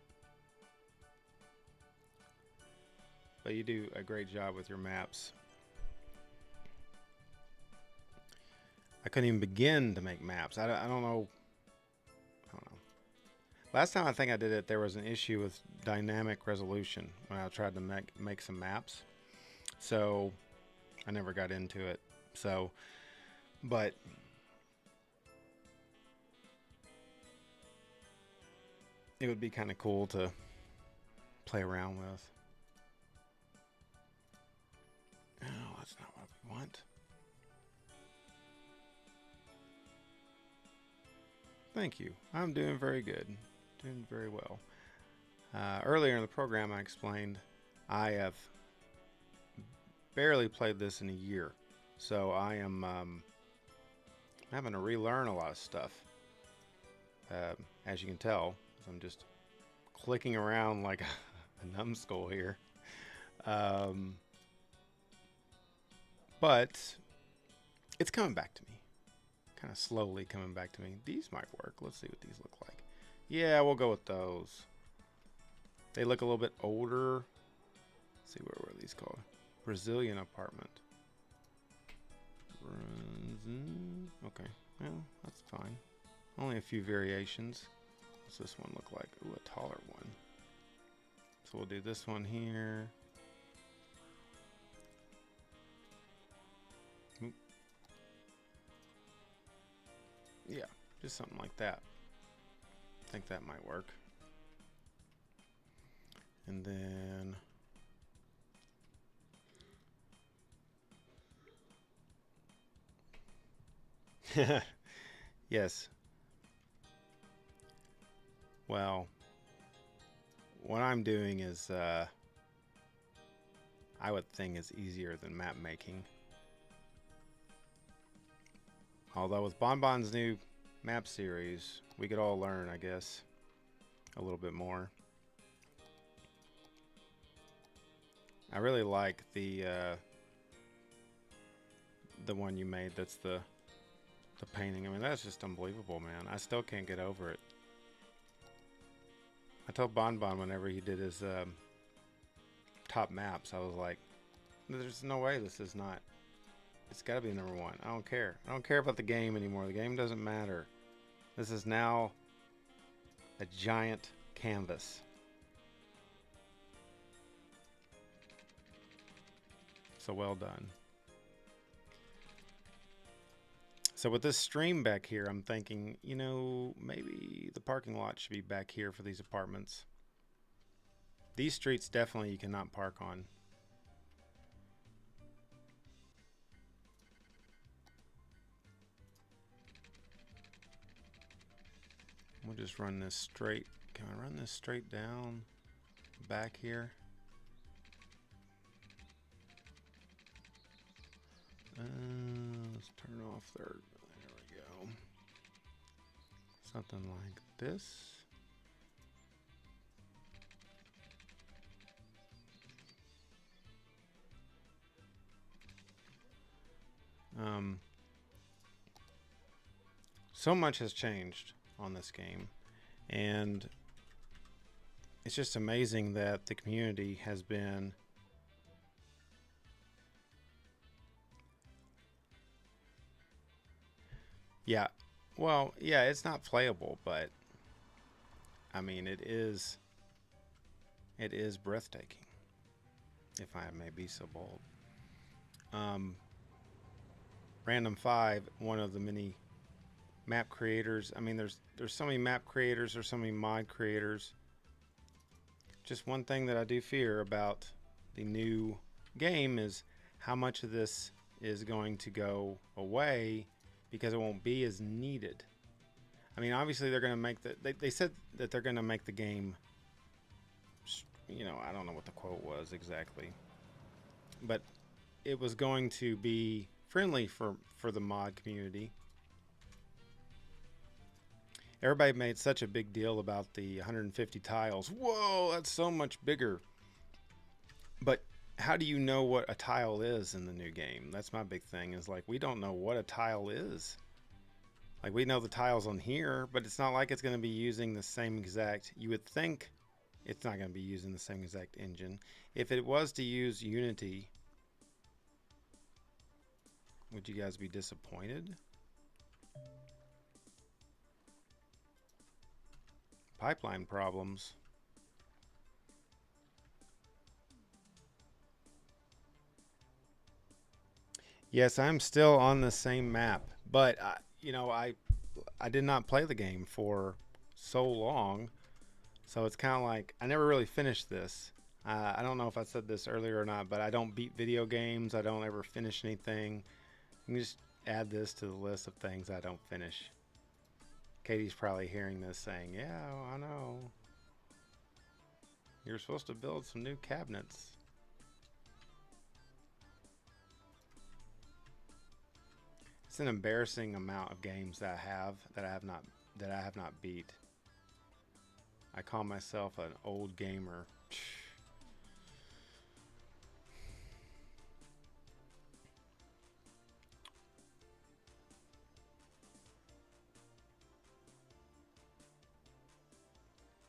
But you do a great job with your maps. I couldn't even begin to make maps. I don't know. Last time I think I did it, there was an issue with dynamic resolution when I tried to make some maps. So I never got into it. So, but it would be kind of cool to play around with. Oh, that's not what we want. Thank you. I'm doing very good. Doing very well. Earlier in the program, I explained I have barely played this in a year. So I am having to relearn a lot of stuff. As you can tell, I'm just clicking around like a numbskull here. But it's coming back to me. Kind of slowly coming back to me. These might work. Let's see what these look like. Yeah, we'll go with those. They look a little bit older. Let's see, what were these called? Brazilian apartment. Okay, well, that's fine. Only a few variations. What's this one look like? Ooh, a taller one. So we'll do this one here. Oop. Yeah, just something like that. I think that might work. And then yes. Well, what I'm doing is I would think is easier than map making. Although with Bonbon's new map series, we could all learn, I guess, a little bit more. I really like the one you made. That's the painting. I mean, that's just unbelievable, man. I still can't get over it. I told Bonbon whenever he did his top maps, I was like, there's no way this is not. It's got to be number one. I don't care. I don't care about the game anymore. The game doesn't matter. This is now a giant canvas. So well done. So with this stream back here, I'm thinking, you know, maybe the parking lot should be back here for these apartments. These streets definitely you cannot park on. We'll just run this straight. Can I run this straight down back here? Let's turn off third. There we go. Something like this. So much has changed on this game, and it's just amazing that the community has been well, yeah, it's not playable, but I mean it is breathtaking, if I may be so bold. Random 5, one of the many map creators. I mean, there's so many map creators, there's so many mod creators. Just one thing that I do fear about the new game is how much of this is going to go away because it won't be as needed. I mean, obviously they're going to make they said that they're going to make the game, you know, I don't know what the quote was exactly, but it was going to be friendly for the mod community. Everybody made such a big deal about the 150 tiles. Whoa, that's so much bigger. But how do you know what a tile is in the new game? That's my big thing, is like, we don't know what a tile is. Like, we know the tiles on here, but it's not like it's going to be using the same exact, you would think it's not going to be using the same exact engine. If it was to use Unity, would you guys be disappointed? Pipeline problems. Yes, I'm still on the same map, but you know, I did not play the game for so long, so it's kind of like I never really finished this. I don't know if I said this earlier or not, but I don't beat video games. I don't ever finish anything. Let me just add this to the list of things I don't finish. Katie's probably hearing this saying, yeah, I know. You're supposed to build some new cabinets. It's an embarrassing amount of games that I have not beat. I call myself an old gamer.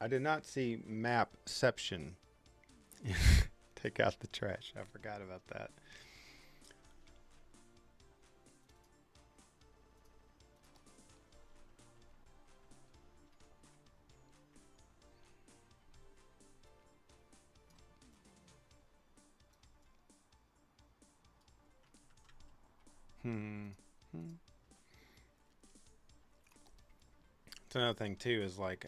I did not see Mapception. Take out the trash. I forgot about that. It's another thing too, is like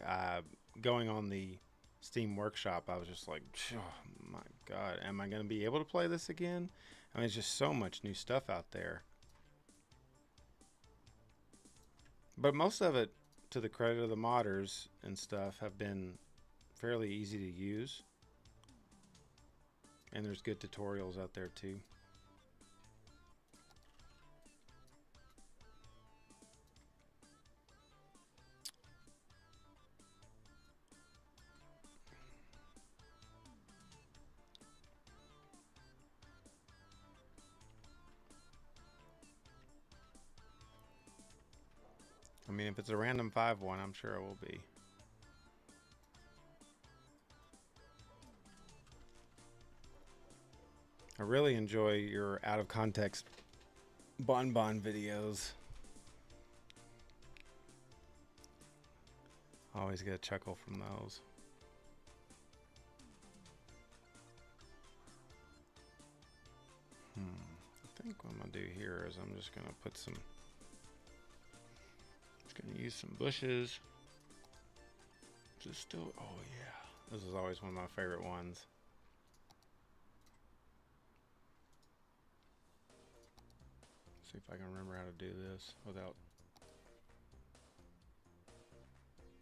going on the Steam Workshop, I was just like, oh my god, am I going to be able to play this again? I mean, it's just so much new stuff out there. But most of it, to the credit of the modders and stuff, have been fairly easy to use. And there's good tutorials out there too. I mean, if it's a random 5-1, I'm sure it will be. I really enjoy your out of context bonbon videos. I always get a chuckle from those. I think what I'm gonna do here is I'm just gonna put some. Just gonna use some bushes. Just still. Oh yeah, this is always one of my favorite ones. See if I can remember how to do this without.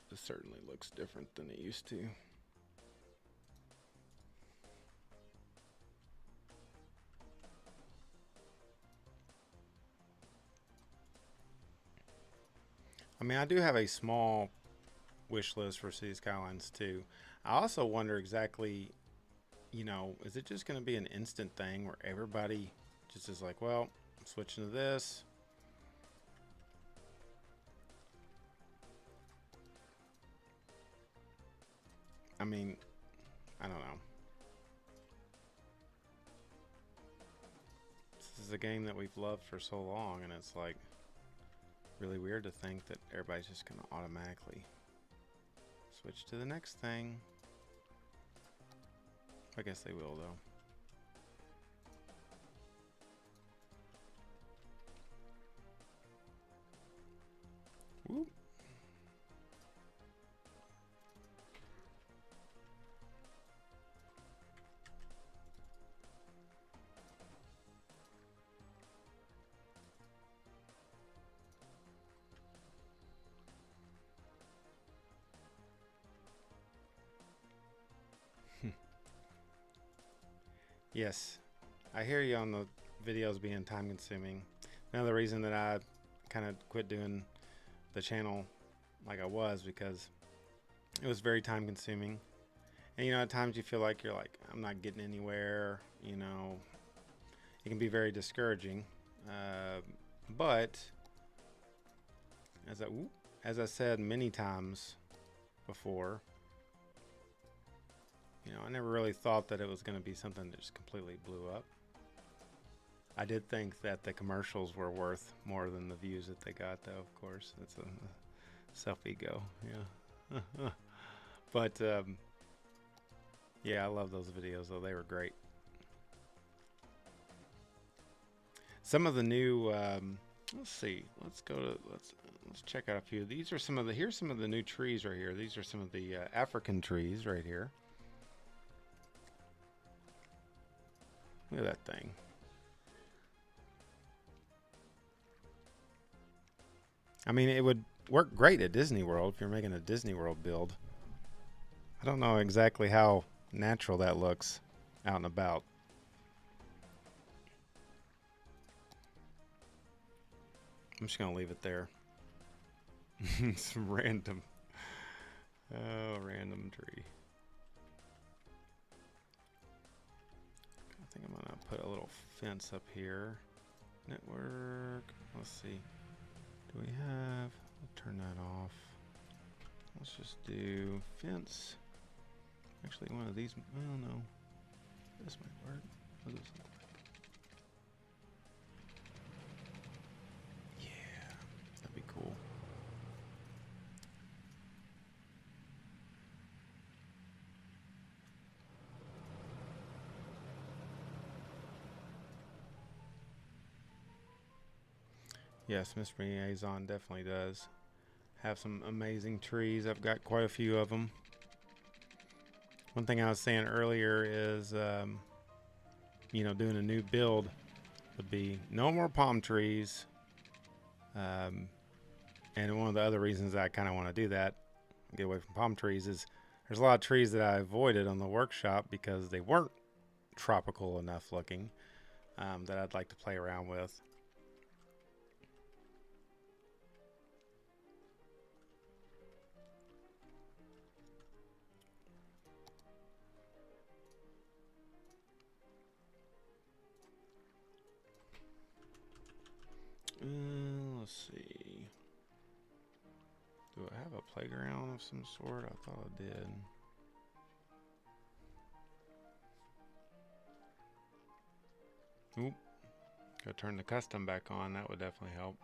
This certainly looks different than it used to. I mean, I do have a small wish list for City Skylines 2. I also wonder exactly, you know, is it just going to be an instant thing where everybody just is like, well, I'm switching to this. I mean, I don't know. This is a game that we've loved for so long, and it's like really weird to think that everybody's just going to automatically switch to the next thing. I guess they will, though. Whoop. Yes, I hear you on the videos being time consuming. Another reason that I kind of quit doing the channel like I was, because it was very time consuming. And you know, at times you feel like you're like, I'm not getting anywhere, you know, it can be very discouraging. But as I said many times before, you know, I never really thought that it was going to be something that just completely blew up. I did think that the commercials were worth more than the views that they got, though, of course. That's a self-ego, yeah. But, yeah, I love those videos, though. They were great. Some of the new, let's see. Let's check out a few. These are some of the, here's some of the new trees right here. These are some of the African trees right here. Look at that thing. I mean, it would work great at Disney World if you're making a Disney World build. I don't know exactly how natural that looks out and about. I'm just going to leave it there. Some random tree. I think I'm going to put a little fence up here. Network. Let's see. Do we have... We'll turn that off. Let's just do fence. Actually, one of these... Oh, no. This might work. What does this look like? Yeah. That'd be cool. Yes, Mr. Liaison definitely does have some amazing trees. I've got quite a few of them. One thing I was saying earlier is, you know, doing a new build would be no more palm trees. And one of the other reasons I kind of want to do that, get away from palm trees, is there's a lot of trees that I avoided on the workshop because they weren't tropical enough looking, that I'd like to play around with. Let's see. Do I have a playground of some sort? I thought I did. Oop. Go turn the custom back on. That would definitely help.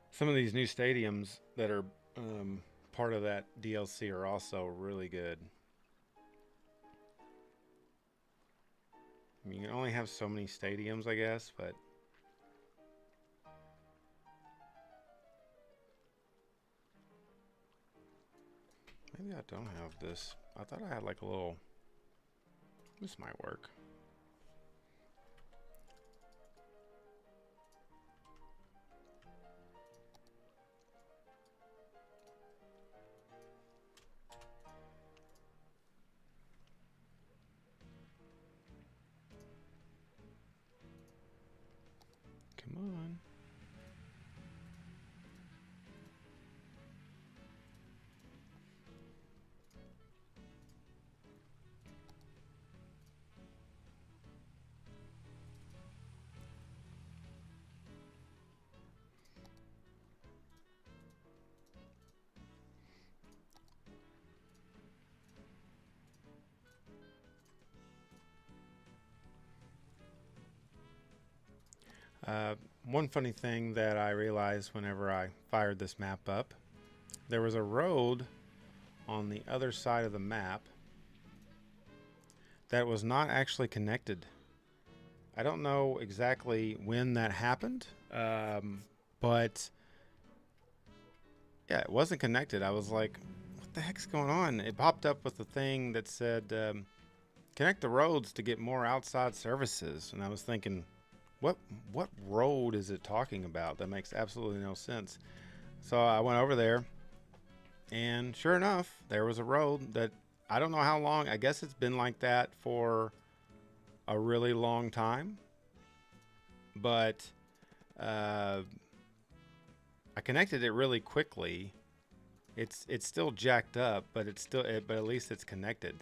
Some of these new stadiums that are part of that DLC are also really good. I mean, you can only have so many stadiums, I guess, but maybe I don't have this. I thought I had like a little... This might work. Come on. One funny thing that I realized whenever I fired this map up, there was a road on the other side of the map that was not actually connected. I don't know exactly when that happened, but yeah, it wasn't connected. I was like, what the heck's going on? It popped up with a thing that said, connect the roads to get more outside services. And I was thinking, what road is it talking about? That makes absolutely no sense. So I went over there And sure enough, there was a road that I don't know how long. I guess it's been like that for a really long time. But uh, I connected it really quickly. It's still jacked up, but but at least it's connected.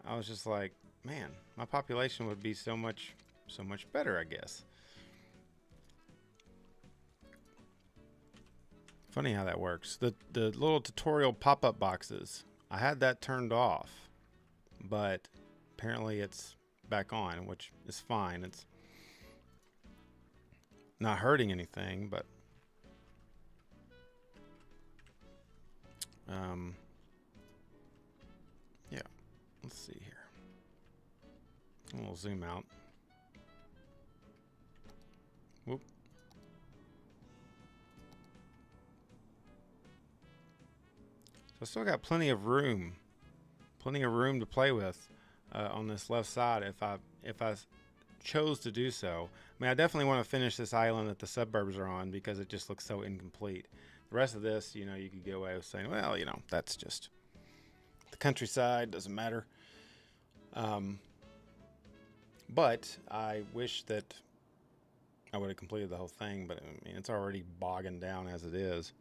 I was just like, man, my population would be so much better, I guess. Funny how that works. The little tutorial pop-up boxes, I had that turned off, but apparently it's back on, which is fine. It's not hurting anything, but yeah. Let's see here. We'll zoom out. Whoop. So I still got plenty of room to play with on this left side if I chose to do so. I mean, I definitely want to finish this island that the suburbs are on because it just looks so incomplete. The rest of this, you know, you could get away with saying, well, you know, that's just the countryside, doesn't matter. But I wish that I would have completed the whole thing, but I mean, it's already bogging down as it is.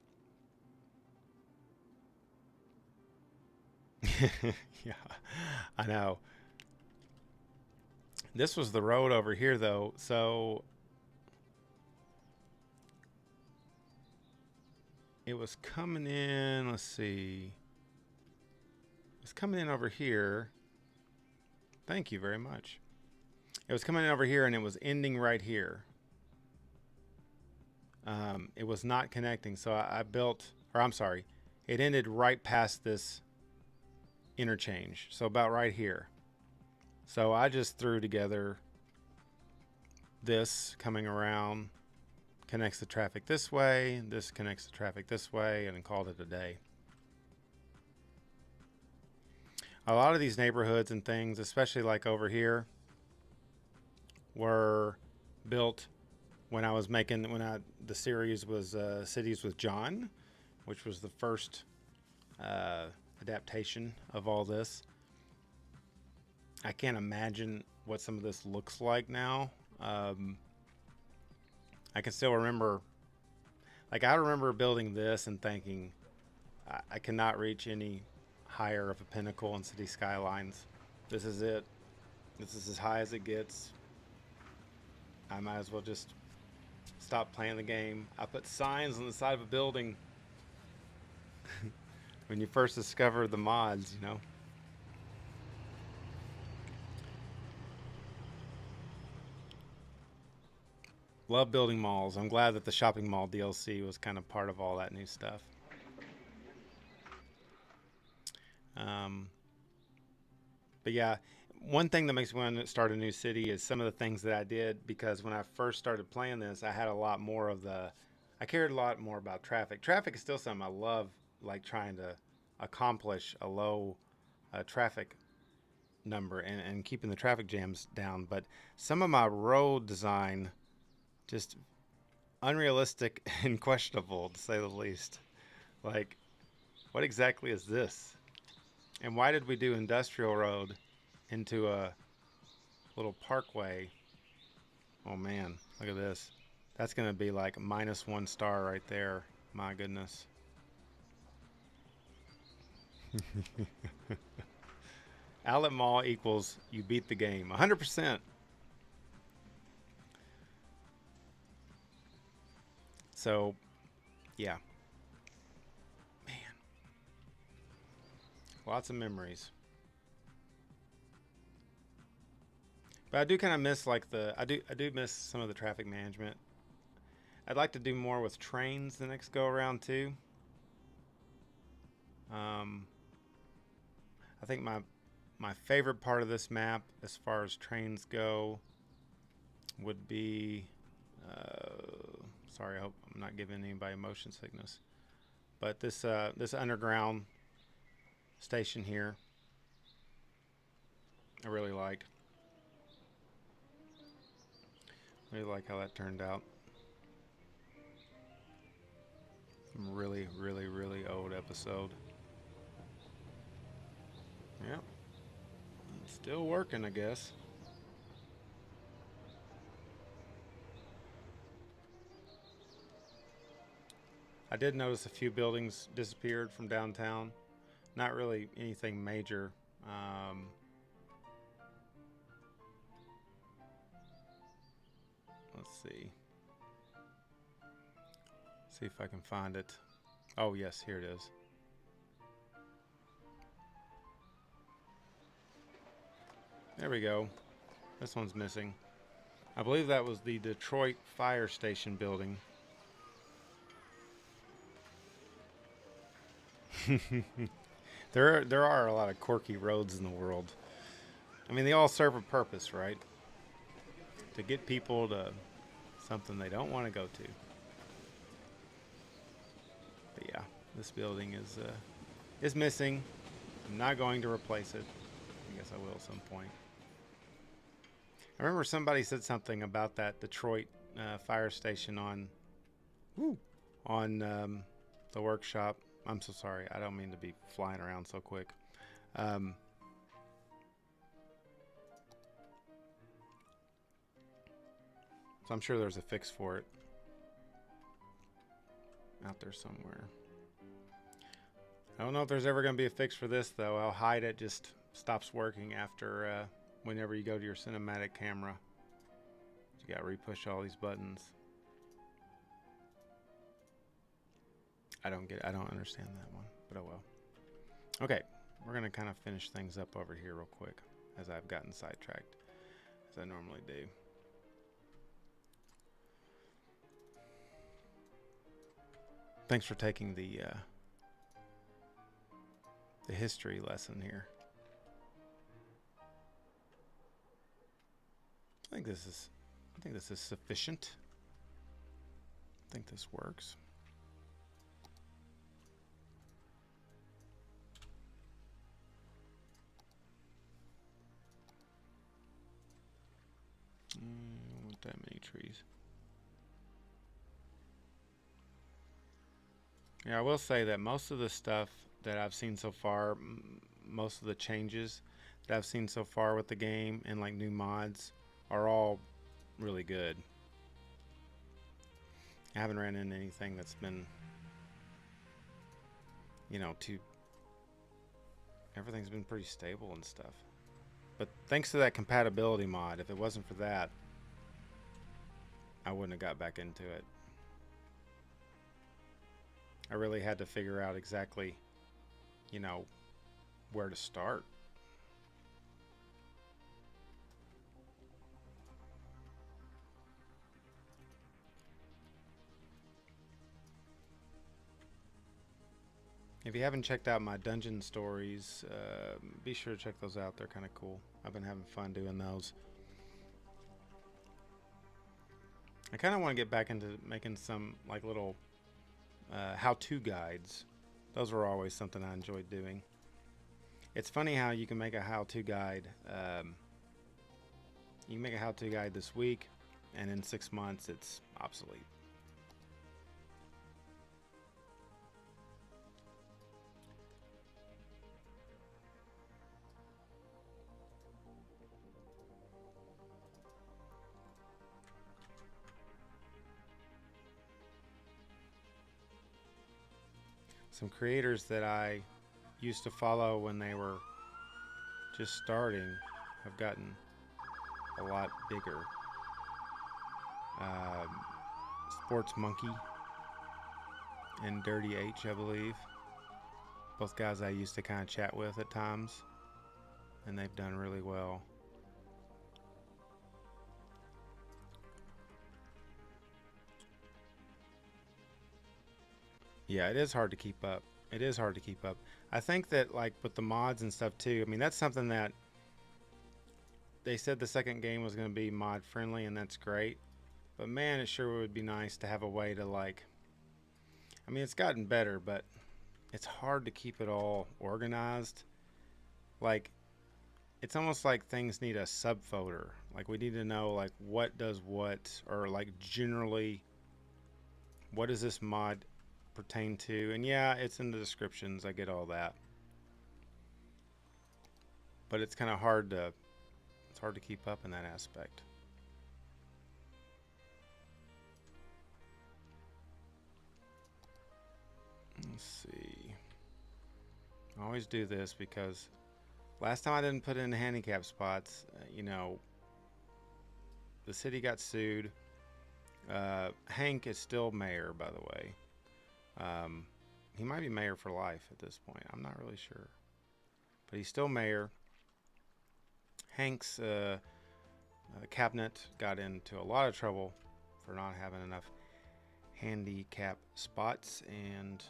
Yeah, I know. This was the road over here, though, so it was coming in. Let's see. It was coming in over here. Thank you very much. It was coming in over here, and it was ending right here. It was not connecting, so I built, or I'm sorry, it ended right past this interchange, so about right here. So I just threw together this coming around, connects the traffic this way, this connects the traffic this way, and called it a day. A lot of these neighborhoods and things, especially like over here, were built when I was making, the series was Cities with John, which was the first adaptation of all this. I can't imagine what some of this looks like now. I can still remember, like I remember building this and thinking, I cannot reach any higher of a pinnacle in City Skylines. This is it. This is as high as it gets. I might as well just stop playing the game. I put signs on the side of a building when you first discover the mods, you know. Love building malls. I'm glad that the shopping mall DLC was kind of part of all that new stuff. But yeah, one thing that makes me want to start a new city is some of the things that I did, because when I first started playing this, I had a lot more of I cared a lot more about traffic. Traffic is still something I love, like trying to accomplish a low traffic number and keeping the traffic jams down. But some of my road design, just unrealistic and questionable, to say the least. Like, what exactly is this? And why did we do industrial road into a little parkway? Oh man, look at this. That's gonna be like -1 star right there. My goodness. Outlet mall equals you beat the game 100%. So yeah, man, lots of memories. But I do kind of miss like I do miss some of the traffic management. I'd like to do more with trains the next go around too. I think my favorite part of this map, as far as trains go, would be. Sorry, I hope I'm not giving anybody motion sickness. But this underground station here, I really like. Really like how that turned out. Really, really, really old episode. Yep. It's still working, I guess. I did notice a few buildings disappeared from downtown. Not really anything major. Um, let's see. See if I can find it. Oh, yes, here it is. There we go. This one's missing. I believe that was the Detroit Fire Station building. There are a lot of quirky roads in the world. I mean, they all serve a purpose, right? To get people to something they don't want to go to. But yeah, this building is missing. I'm not going to replace it. I guess I will at some point. I remember somebody said something about that Detroit fire station on the workshop. I'm so sorry. I don't mean to be flying around so quick. So I'm sure there's a fix for it out there somewhere. I don't know if there's ever going to be a fix for this, though. I'll hide it. Just stops working after whenever you go to your cinematic camera. You got to re-push all these buttons. I don't understand that one, but oh well. Okay, we're going to kind of finish things up over here real quick, as I've gotten sidetracked, as I normally do. Thanks for taking the history lesson here. I think this is sufficient. I think this works. I don't want that many trees. Yeah, I will say that most of the stuff that I've seen so far, most of the changes that I've seen so far with the game and like new mods are all really good. I haven't ran into anything that's been, you know, everything's been pretty stable and stuff. But thanks to that compatibility mod, if it wasn't for that, I wouldn't have got back into it. I really had to figure out exactly, you know, where to start. If you haven't checked out my dungeon stories, be sure to check those out. They're kind of cool. I've been having fun doing those. I kind of want to get back into making some like little how-to guides. Those were always something I enjoyed doing. It's funny how you can make a how-to guide. You can make a how-to guide this week, and in 6 months it's obsolete. Some creators that I used to follow when they were just starting have gotten a lot bigger. Sports Monkey and Dirty H, I believe. Both guys I used to kind of chat with at times, and they've done really well. Yeah, it is hard to keep up. It is hard to keep up. I think that like with the mods and stuff too, I mean that's something that they said the second game was going to be mod friendly, and that's great. But man, it sure would be nice to have a way to like, I mean it's gotten better, but it's hard to keep it all organized. Like it's almost like things need a subfolder. Like we need to know like what does what, or like generally what does this mod pertain to. And yeah, it's in the descriptions. I get all that. But it's kind of hard to keep up in that aspect. Let's see. I always do this because last time I didn't put in handicap spots, you know, the city got sued. Hank is still mayor, by the way. He might be mayor for life at this point. I'm not really sure. But he's still mayor. Hank's cabinet got into a lot of trouble for not having enough handicap spots, and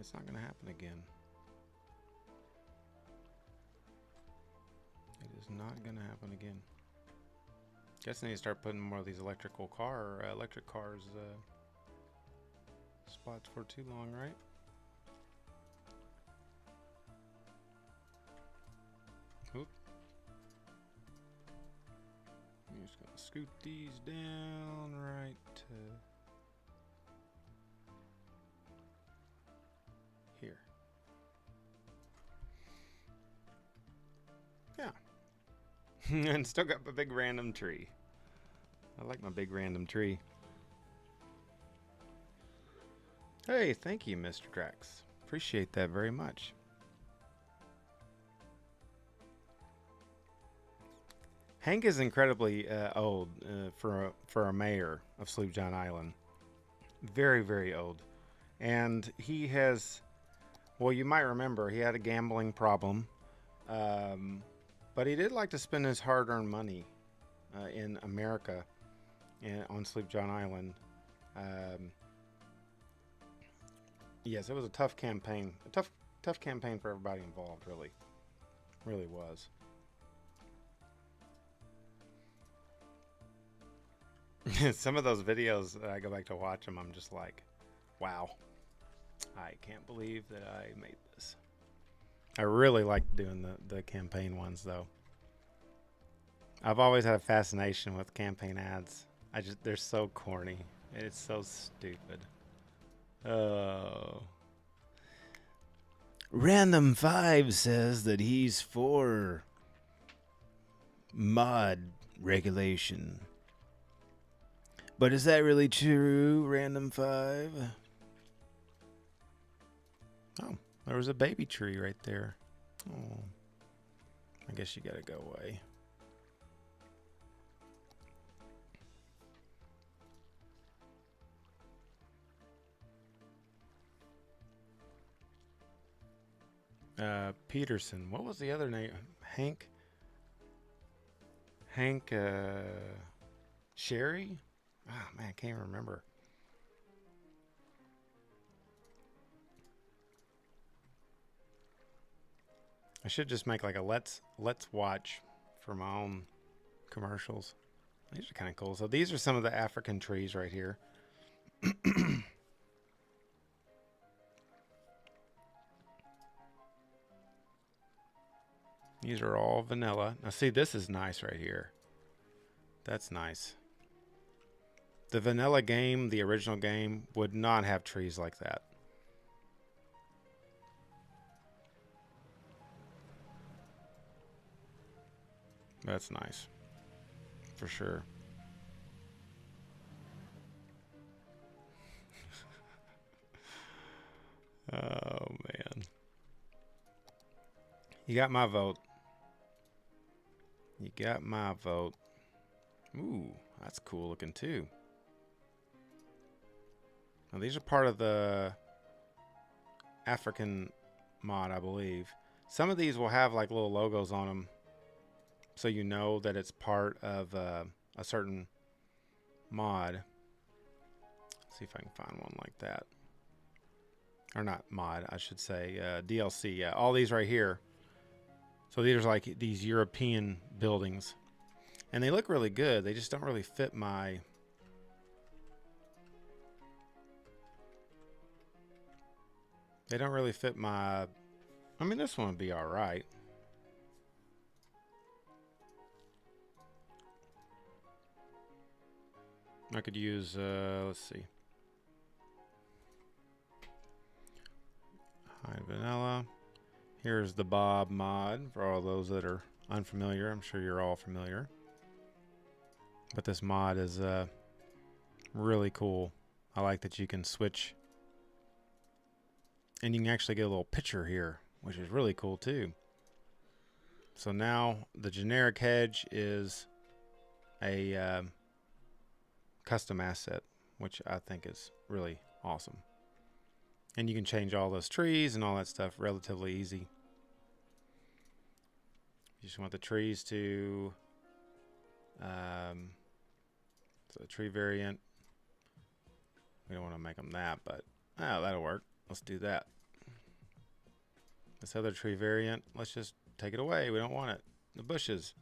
it's not going to happen again. It is not going to happen again. Guess I need to start putting more of these electric cars spots for too long, right? Oop. I'm just gonna scoot these down right to here. Yeah. And still got a big random tree. I like my big random tree. Hey, thank you, Mr. Drax. Appreciate that very much. Hank is incredibly old for a mayor of Sloop John Island. Very, very old. And he has, well, you might remember, he had a gambling problem. But he did like to spend his hard-earned money in America on Sloop John Island. Yes, it was a tough campaign. A tough campaign for everybody involved, really. Really was. Some of those videos, I go back to watch them, I'm just like, wow. I can't believe that I made this. I really like doing the campaign ones, though. I've always had a fascination with campaign ads. They're so corny. It's so stupid. Oh. Random 5 says that he's for mod regulation. But is that really true, Random 5? Oh, there was a baby tree right there. Oh, I guess you gotta go away. Peterson. What was the other name? Hank? Sherry? Oh, man, I can't remember. I should just make like a let's watch for my own commercials. These are kind of cool. So these are some of the African trees right here. These are all vanilla. Now see, this is nice right here. That's nice. The vanilla game, the original game, would not have trees like that. That's nice. For sure. Oh, man. You got my vote. You got my vote. Ooh, that's cool looking too. Now these are part of the African mod, I believe. Some of these will have like little logos on them, so you know that it's part of a certain mod. Let's see if I can find one like that. Or not mod, I should say. DLC. Yeah, all these right here. So these are like these European buildings. And they look really good. They just don't really fit my... They don't really fit my... I mean, this one would be alright. I could use, let's see. Hide vanilla. Here's the Bob mod for all those that are unfamiliar. I'm sure you're all familiar. But this mod is really cool. I like that you can switch. And you can actually get a little picture here, which is really cool too. So now the generic hedge is a custom asset, which I think is really awesome. And you can change all those trees and all that stuff relatively easy. You just want the trees to so the tree variant. We don't want to make them that, but that'll work. Let's do that. This other tree variant, let's just take it away. We don't want it. The bushes.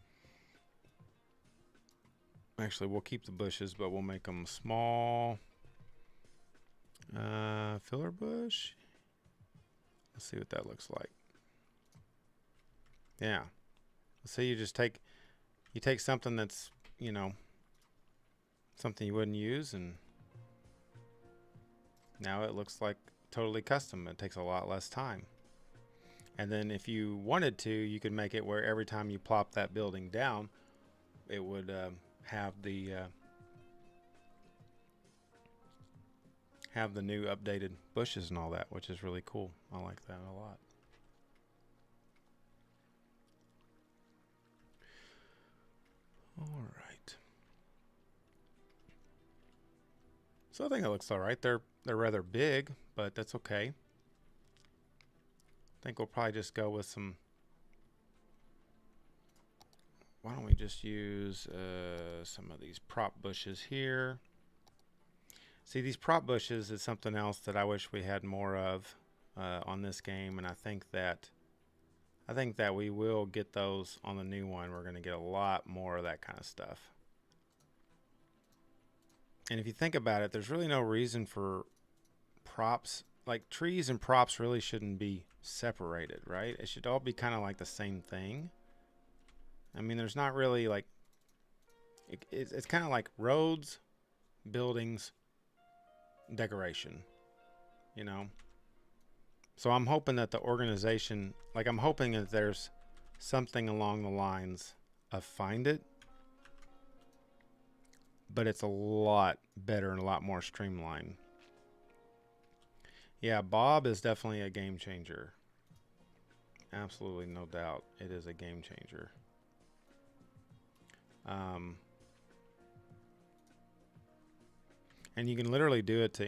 Actually, we'll keep the bushes, but we'll make them small. Filler bush. Let's see what that looks like. Yeah. So you just take something that's, you know, something you wouldn't use, and now it looks like totally custom. It takes a lot less time. And then if you wanted to, you could make it where every time you plop that building down, it would have the new updated bushes and all that, which is really cool. I like that a lot. All right. So I think it looks all right. They're rather big, but that's okay. I think we'll probably just go with some. Why don't we just use some of these prop bushes here? See, these prop bushes is something else that I wish we had more of on this game, and I think that we will get those on the new one. We're going to get a lot more of that kind of stuff. And if you think about it, there's really no reason for props. Like, trees and props really shouldn't be separated, right? It should all be kind of like the same thing. I mean, there's not really like, it's kind of like roads, buildings, decoration, you know? So I'm hoping that the organization, like I'm hoping that there's something along the lines of Find It, but it's a lot better and a lot more streamlined. Yeah, Bob is definitely a game changer. Absolutely, no doubt. It is a game changer. And you can literally do it to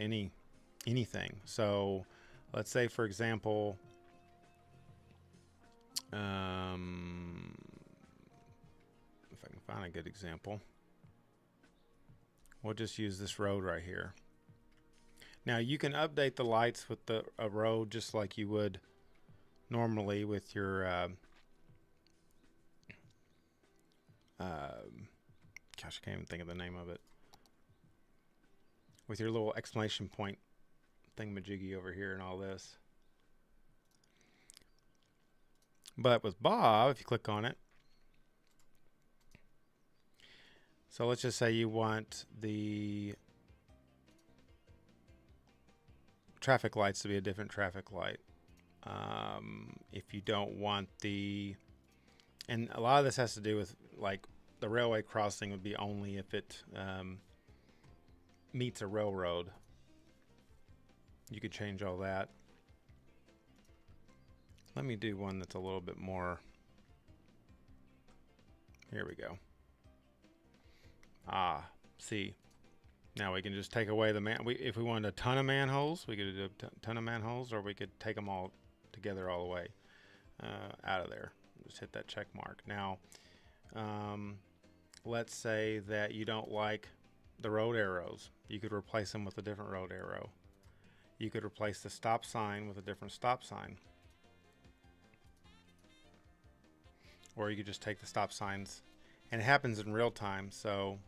anything. So let's say, for example, if I can find a good example, we'll just use this road right here. Now you can update the lights with a road just like you would normally with your gosh, I can't even think of the name of it. With your little exclamation point thingamajiggy over here and all this. But with Bob, if you click on it, so let's just say you want the traffic lights to be a different traffic light. If you don't want and a lot of this has to do with like the railway crossing would be only if it meets a railroad. You could change all that. Let me do one that's a little bit more. Here we go. See. Now we can just take away the if we wanted a ton of manholes, we could do a ton of manholes, or we could take them all together all the way out of there. Just hit that check mark. Now, let's say that you don't like the road arrows. You could replace them with a different road arrow. You could replace the stop sign with a different stop sign. Or you could just take the stop signs, and it happens in real time, so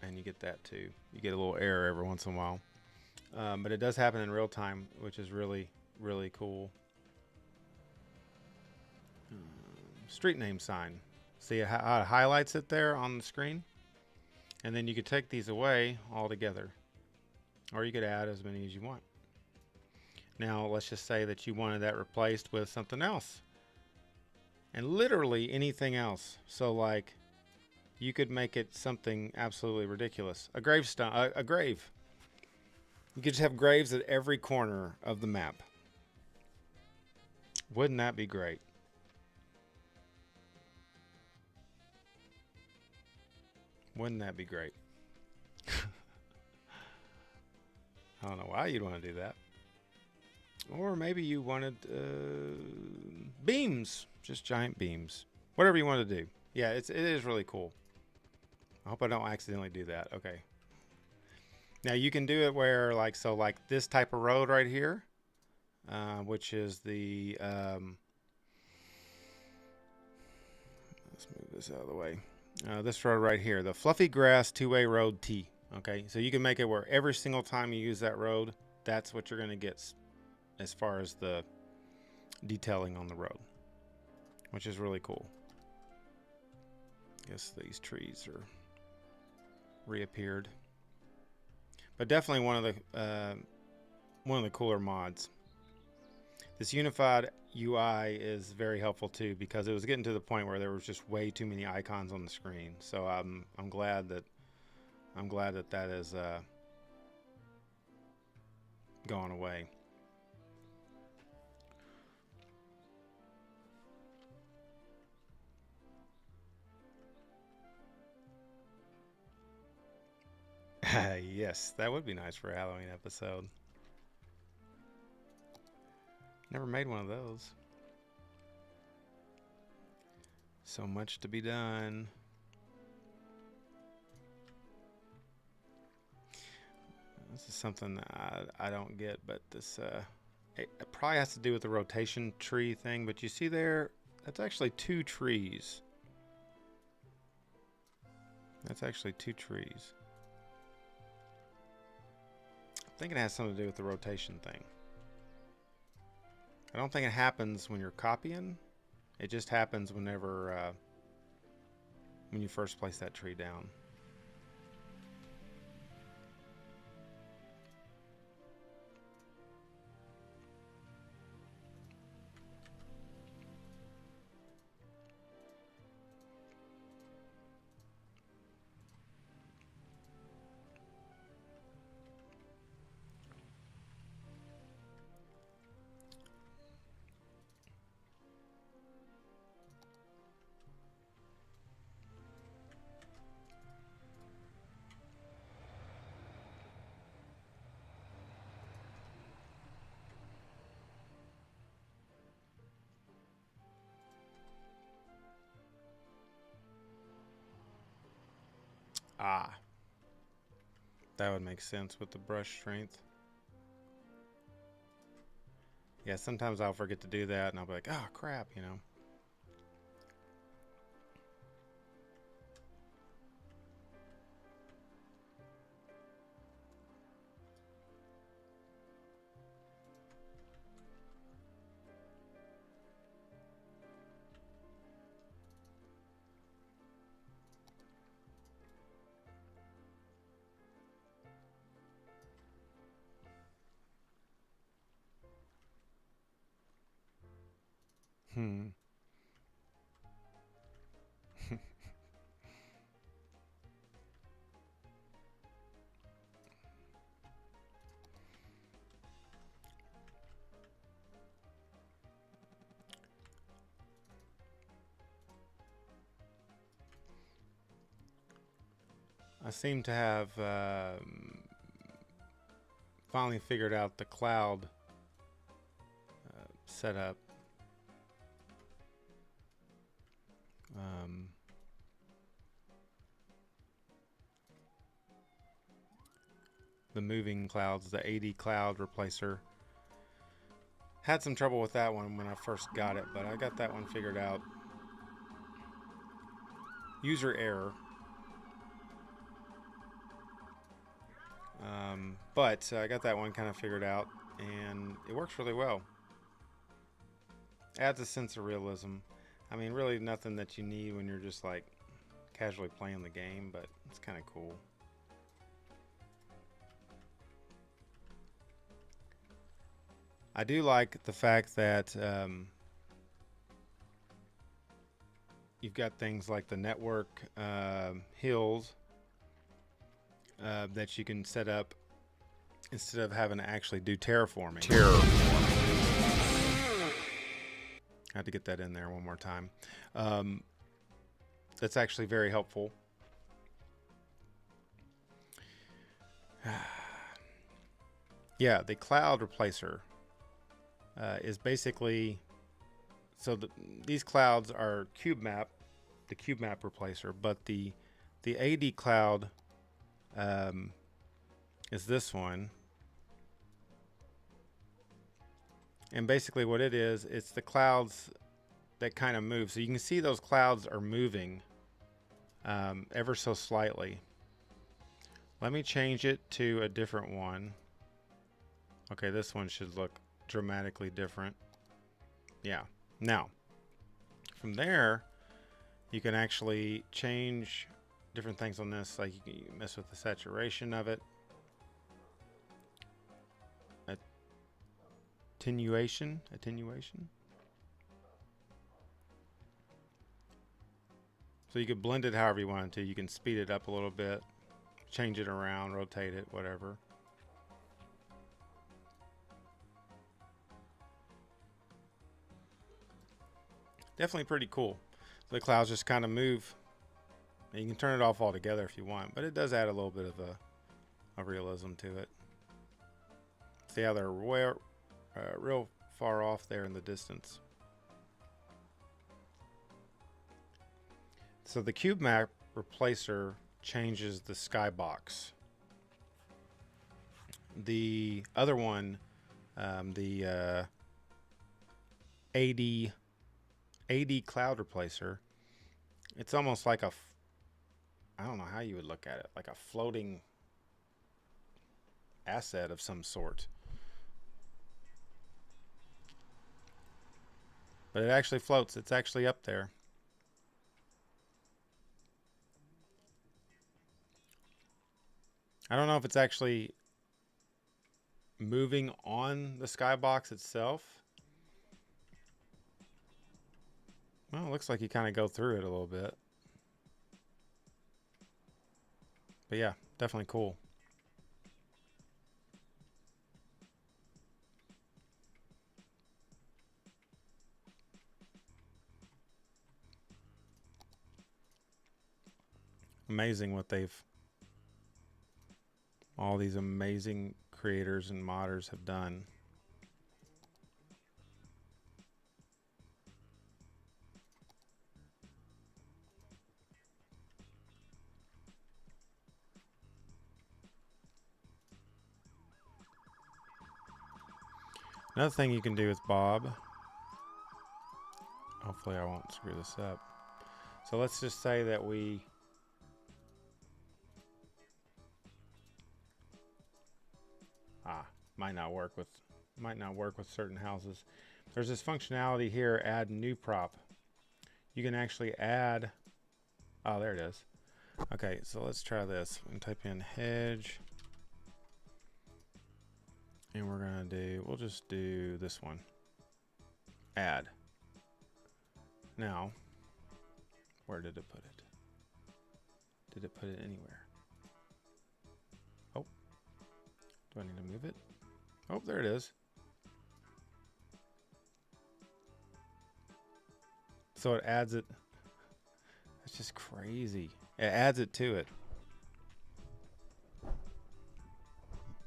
and you get that too. You get a little error every once in a while. But it does happen in real time, which is really, really cool. street name sign. See how it highlights it there on the screen? And then you could take these away all together. Or you could add as many as you want. Now, let's just say that you wanted that replaced with something else. And literally anything else. So like, you could make it something absolutely ridiculous. A gravestone, a grave. You could just have graves at every corner of the map. Wouldn't that be great? Wouldn't that be great? I don't know why you'd want to do that. Or maybe you wanted beams. Just giant beams. Whatever you want to do. Yeah, it is really cool. I hope I don't accidentally do that. Okay. Now you can do it where like this type of road right here, which is the let's move this out of the way. This road right here, the fluffy grass two-way road T. Okay, so you can make it where every single time you use that road, that's what you're going to get as far as the detailing on the road, which is really cool. I guess these trees are reappeared, but definitely one of the cooler mods. This unified UI is very helpful too, because it was getting to the point where there was just way too many icons on the screen. So I'm glad that that is gone away. Yes, that would be nice for a Halloween episode. Never made one of those. So much to be done. This is something that I don't get, but this it probably has to do with the rotation tree thing. But you see there, that's actually 2 trees. That's actually 2 trees. I think it has something to do with the rotation thing. I don't think it happens when you're copying. It just happens whenever when you first place that tree down. Ah, that would make sense with the brush strength. Yeah, sometimes I'll forget to do that and I'll be like, oh crap, you know. Hmm. I seem to have finally figured out the cloud setup. The moving clouds, the 80 cloud replacer. Had some trouble with that one when I first got it, but I got that one figured out. User error. But I got that one kind of figured out, and it works really well. Adds a sense of realism. I mean, really nothing that you need when you're just like casually playing the game, but it's kind of cool. I do like the fact that you've got things like the network hills that you can set up instead of having to actually do terraforming. I had to get that in there one more time. That's actually very helpful. Yeah, the cloud replacer is basically, so these clouds are cube map, the cube map replacer, but the AD cloud is this one. And basically what it is, it's the clouds that kind of move. So you can see those clouds are moving ever so slightly. Let me change it to a different one. Okay, this one should look dramatically different. Yeah. Now, from there, you can actually change different things on this. Like you can mess with the saturation of it. Attenuation. So you could blend it however you wanted to. You can speed it up a little bit, change it around, rotate it, whatever. Definitely pretty cool. The clouds just kind of move. And you can turn it off altogether if you want, but it does add a little bit of a realism to it. See how they're real far off there in the distance. So the cube map replacer changes the skybox. The other one, the AD cloud replacer, it's almost like a, I don't know how you would look at it, like a floating asset of some sort. But it actually floats. It's actually up there. I don't know if it's actually moving on the skybox itself. Well, it looks like you kind of go through it a little bit. But yeah, definitely cool. Amazing what all these amazing creators and modders have done. Another thing you can do with Bob, hopefully I won't screw this up. So let's just say that we might not work with certain houses. There's this functionality here, add new prop. You can actually add, oh, there it is. Okay, so let's try this. We can type in hedge, and we'll just do this one, add. Now, where did it put it? Did it put it anywhere? Oh, do I need to move it? Oh, there it is. So it adds it. That's just crazy. It adds it to it.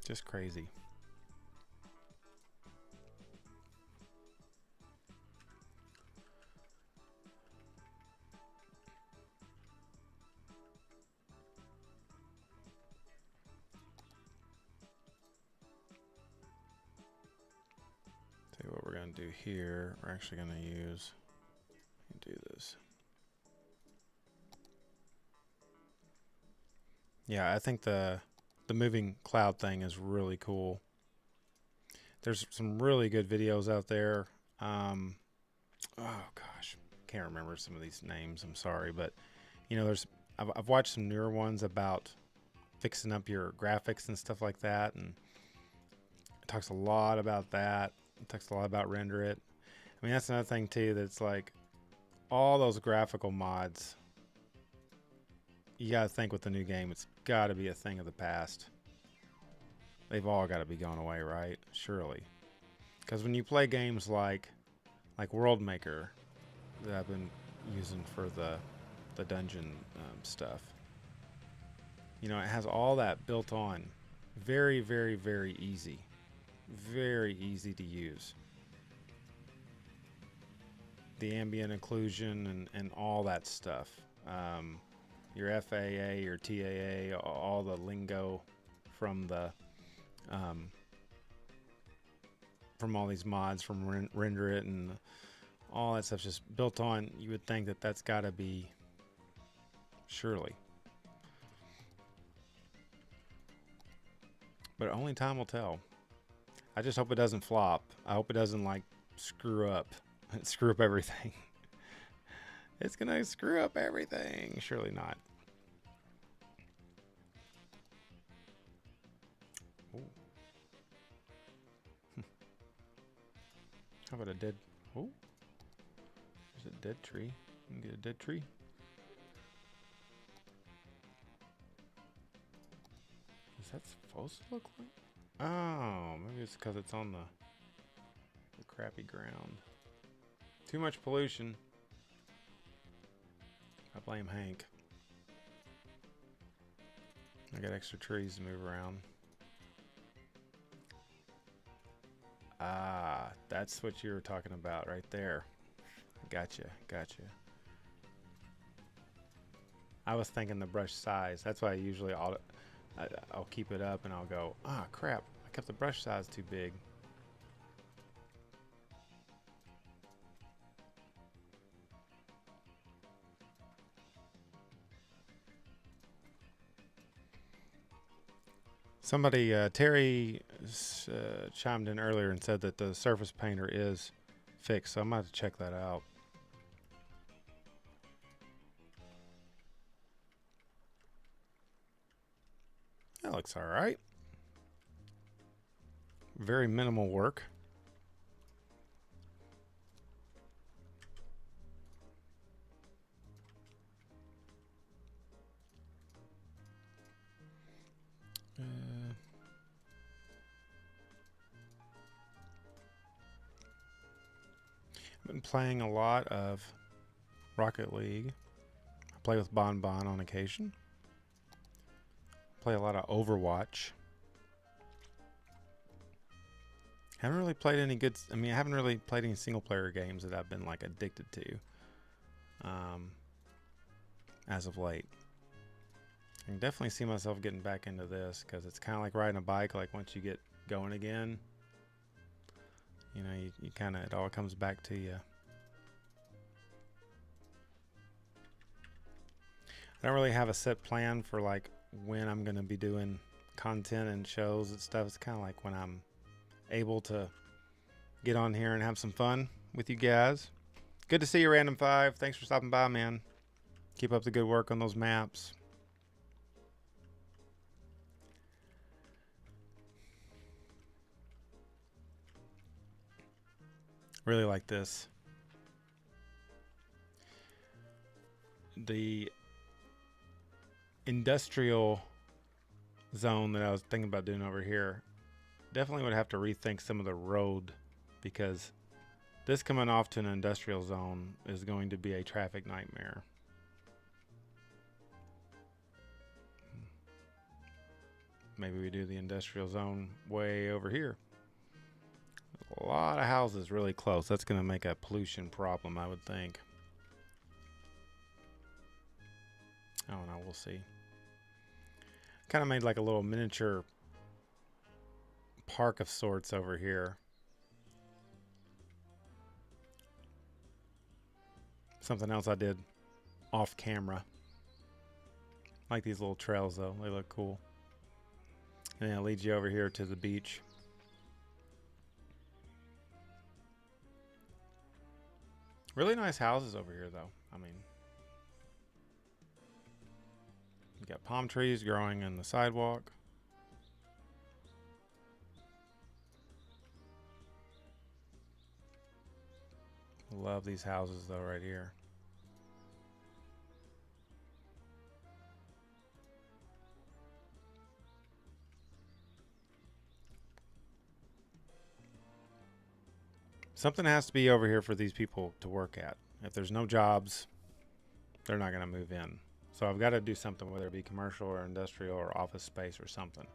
Just crazy. Tell you what we're going to do here. We're actually going to do this. Yeah, I think the moving cloud thing is really cool. There's some really good videos out there. Oh gosh, can't remember some of these names. I'm sorry, but you know, I've watched some newer ones about fixing up your graphics and stuff like that, and it talks a lot about that. It talks a lot about render it. I mean, that's another thing too. That's like all those graphical mods. You gotta think with the new game, it's got to be a thing of the past. They've all got to be going away, right? Surely, because when you play games like World Maker that I've been using for the dungeon stuff, you know, it has all that built on. Very, very, very easy. Very easy to use. The ambient occlusion and all that stuff. Your FAA, your TAA, all the lingo from the from all these mods, from render it and all that stuff just built on. You would think that that's got to be, surely. But only time will tell. I just hope it doesn't flop. I hope it doesn't like screw up everything. It's gonna screw up everything. Surely not. Ooh. How about a dead? Oh, there's a dead tree. You can get a dead tree. Is that supposed to look like? Oh, maybe it's because it's on the crappy ground. Too much pollution. I blame Hank. I got extra trees to move around. Ah, that's what you were talking about right there. Gotcha, gotcha. I was thinking the brush size. That's why I usually I'll keep it up and I'll go, ah, crap, I kept the brush size too big. Somebody, Terry chimed in earlier and said that the surface painter is fixed, so I'm going to have to check that out. That looks all right. Very minimal work. I've been playing a lot of Rocket League. I play with Bon Bon on occasion. Play a lot of Overwatch. Haven't really played any good. I mean, I haven't really played any single player games that I've been like addicted to as of late. I can definitely see myself getting back into this because it's kind of like riding a bike. Like once you get going again, you know, you kind of, it all comes back to you. I don't really have a set plan for like when I'm going to be doing content and shows and stuff. It's kind of like when I'm able to get on here and have some fun with you guys. Good to see you, Random 5. Thanks for stopping by, man. Keep up the good work on those maps. Really like this. The industrial zone that I was thinking about doing over here, definitely would have to rethink some of the road, because this coming off to an industrial zone is going to be a traffic nightmare. Maybe we do the industrial zone way over here. A lot of houses really close. That's going to make a pollution problem, I would think. I don't know. We'll see. Kind of made like a little miniature park of sorts over here. Something else I did off camera. I like these little trails though. They look cool. And then it leads you over here to the beach. Really nice houses over here, though. I mean, you got palm trees growing in the sidewalk. Love these houses, though, right here. Something has to be over here for these people to work at. If there's no jobs, they're not going to move in. So I've got to do something, whether it be commercial or industrial or office space or something.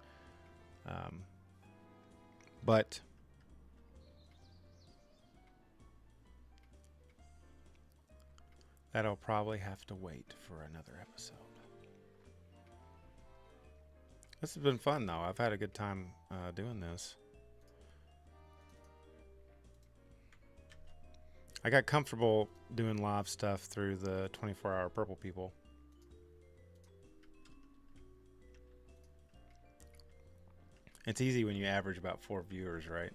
But that'll probably have to wait for another episode. This has been fun, though. I've had a good time doing this. I got comfortable doing live stuff through the 24-hour Purple people. It's easy when you average about 4 viewers, right?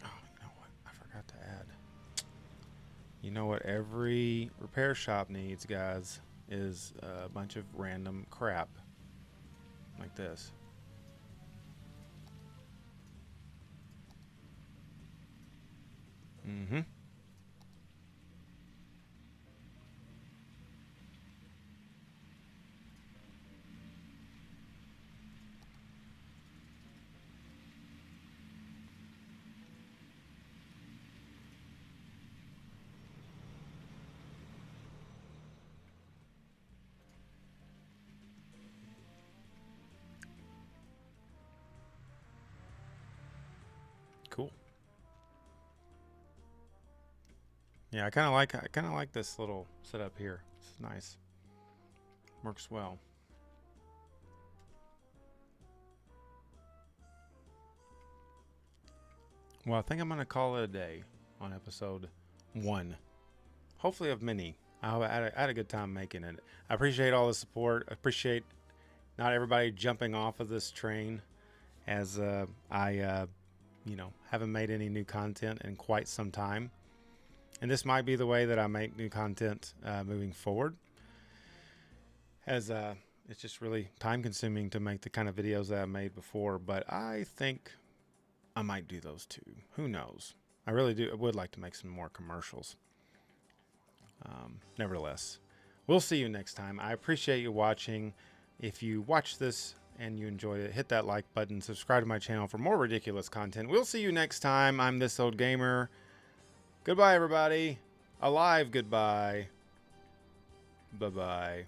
Oh, you know what? I forgot to add. You know what every repair shop needs, guys, is a bunch of random crap like this. Mm-hmm. Cool. Yeah, I kind of like this little setup here. It's nice. Works well. Well, I think I'm going to call it a day on episode 1. Hopefully of many. I had a good time making it. I appreciate all the support. I appreciate not everybody jumping off of this train, as I haven't made any new content in quite some time. And this might be the way that I make new content moving forward, as it's just really time consuming to make the kind of videos that I made before. But I think I might do those too. Who knows? I really do. I would like to make some more commercials. Nevertheless, we'll see you next time. I appreciate you watching. If you watch this and you enjoyed it, hit that like button, subscribe to my channel for more ridiculous content. We'll see you next time. I'm This Old Gamer. Goodbye, everybody. Alive goodbye. Bye-bye.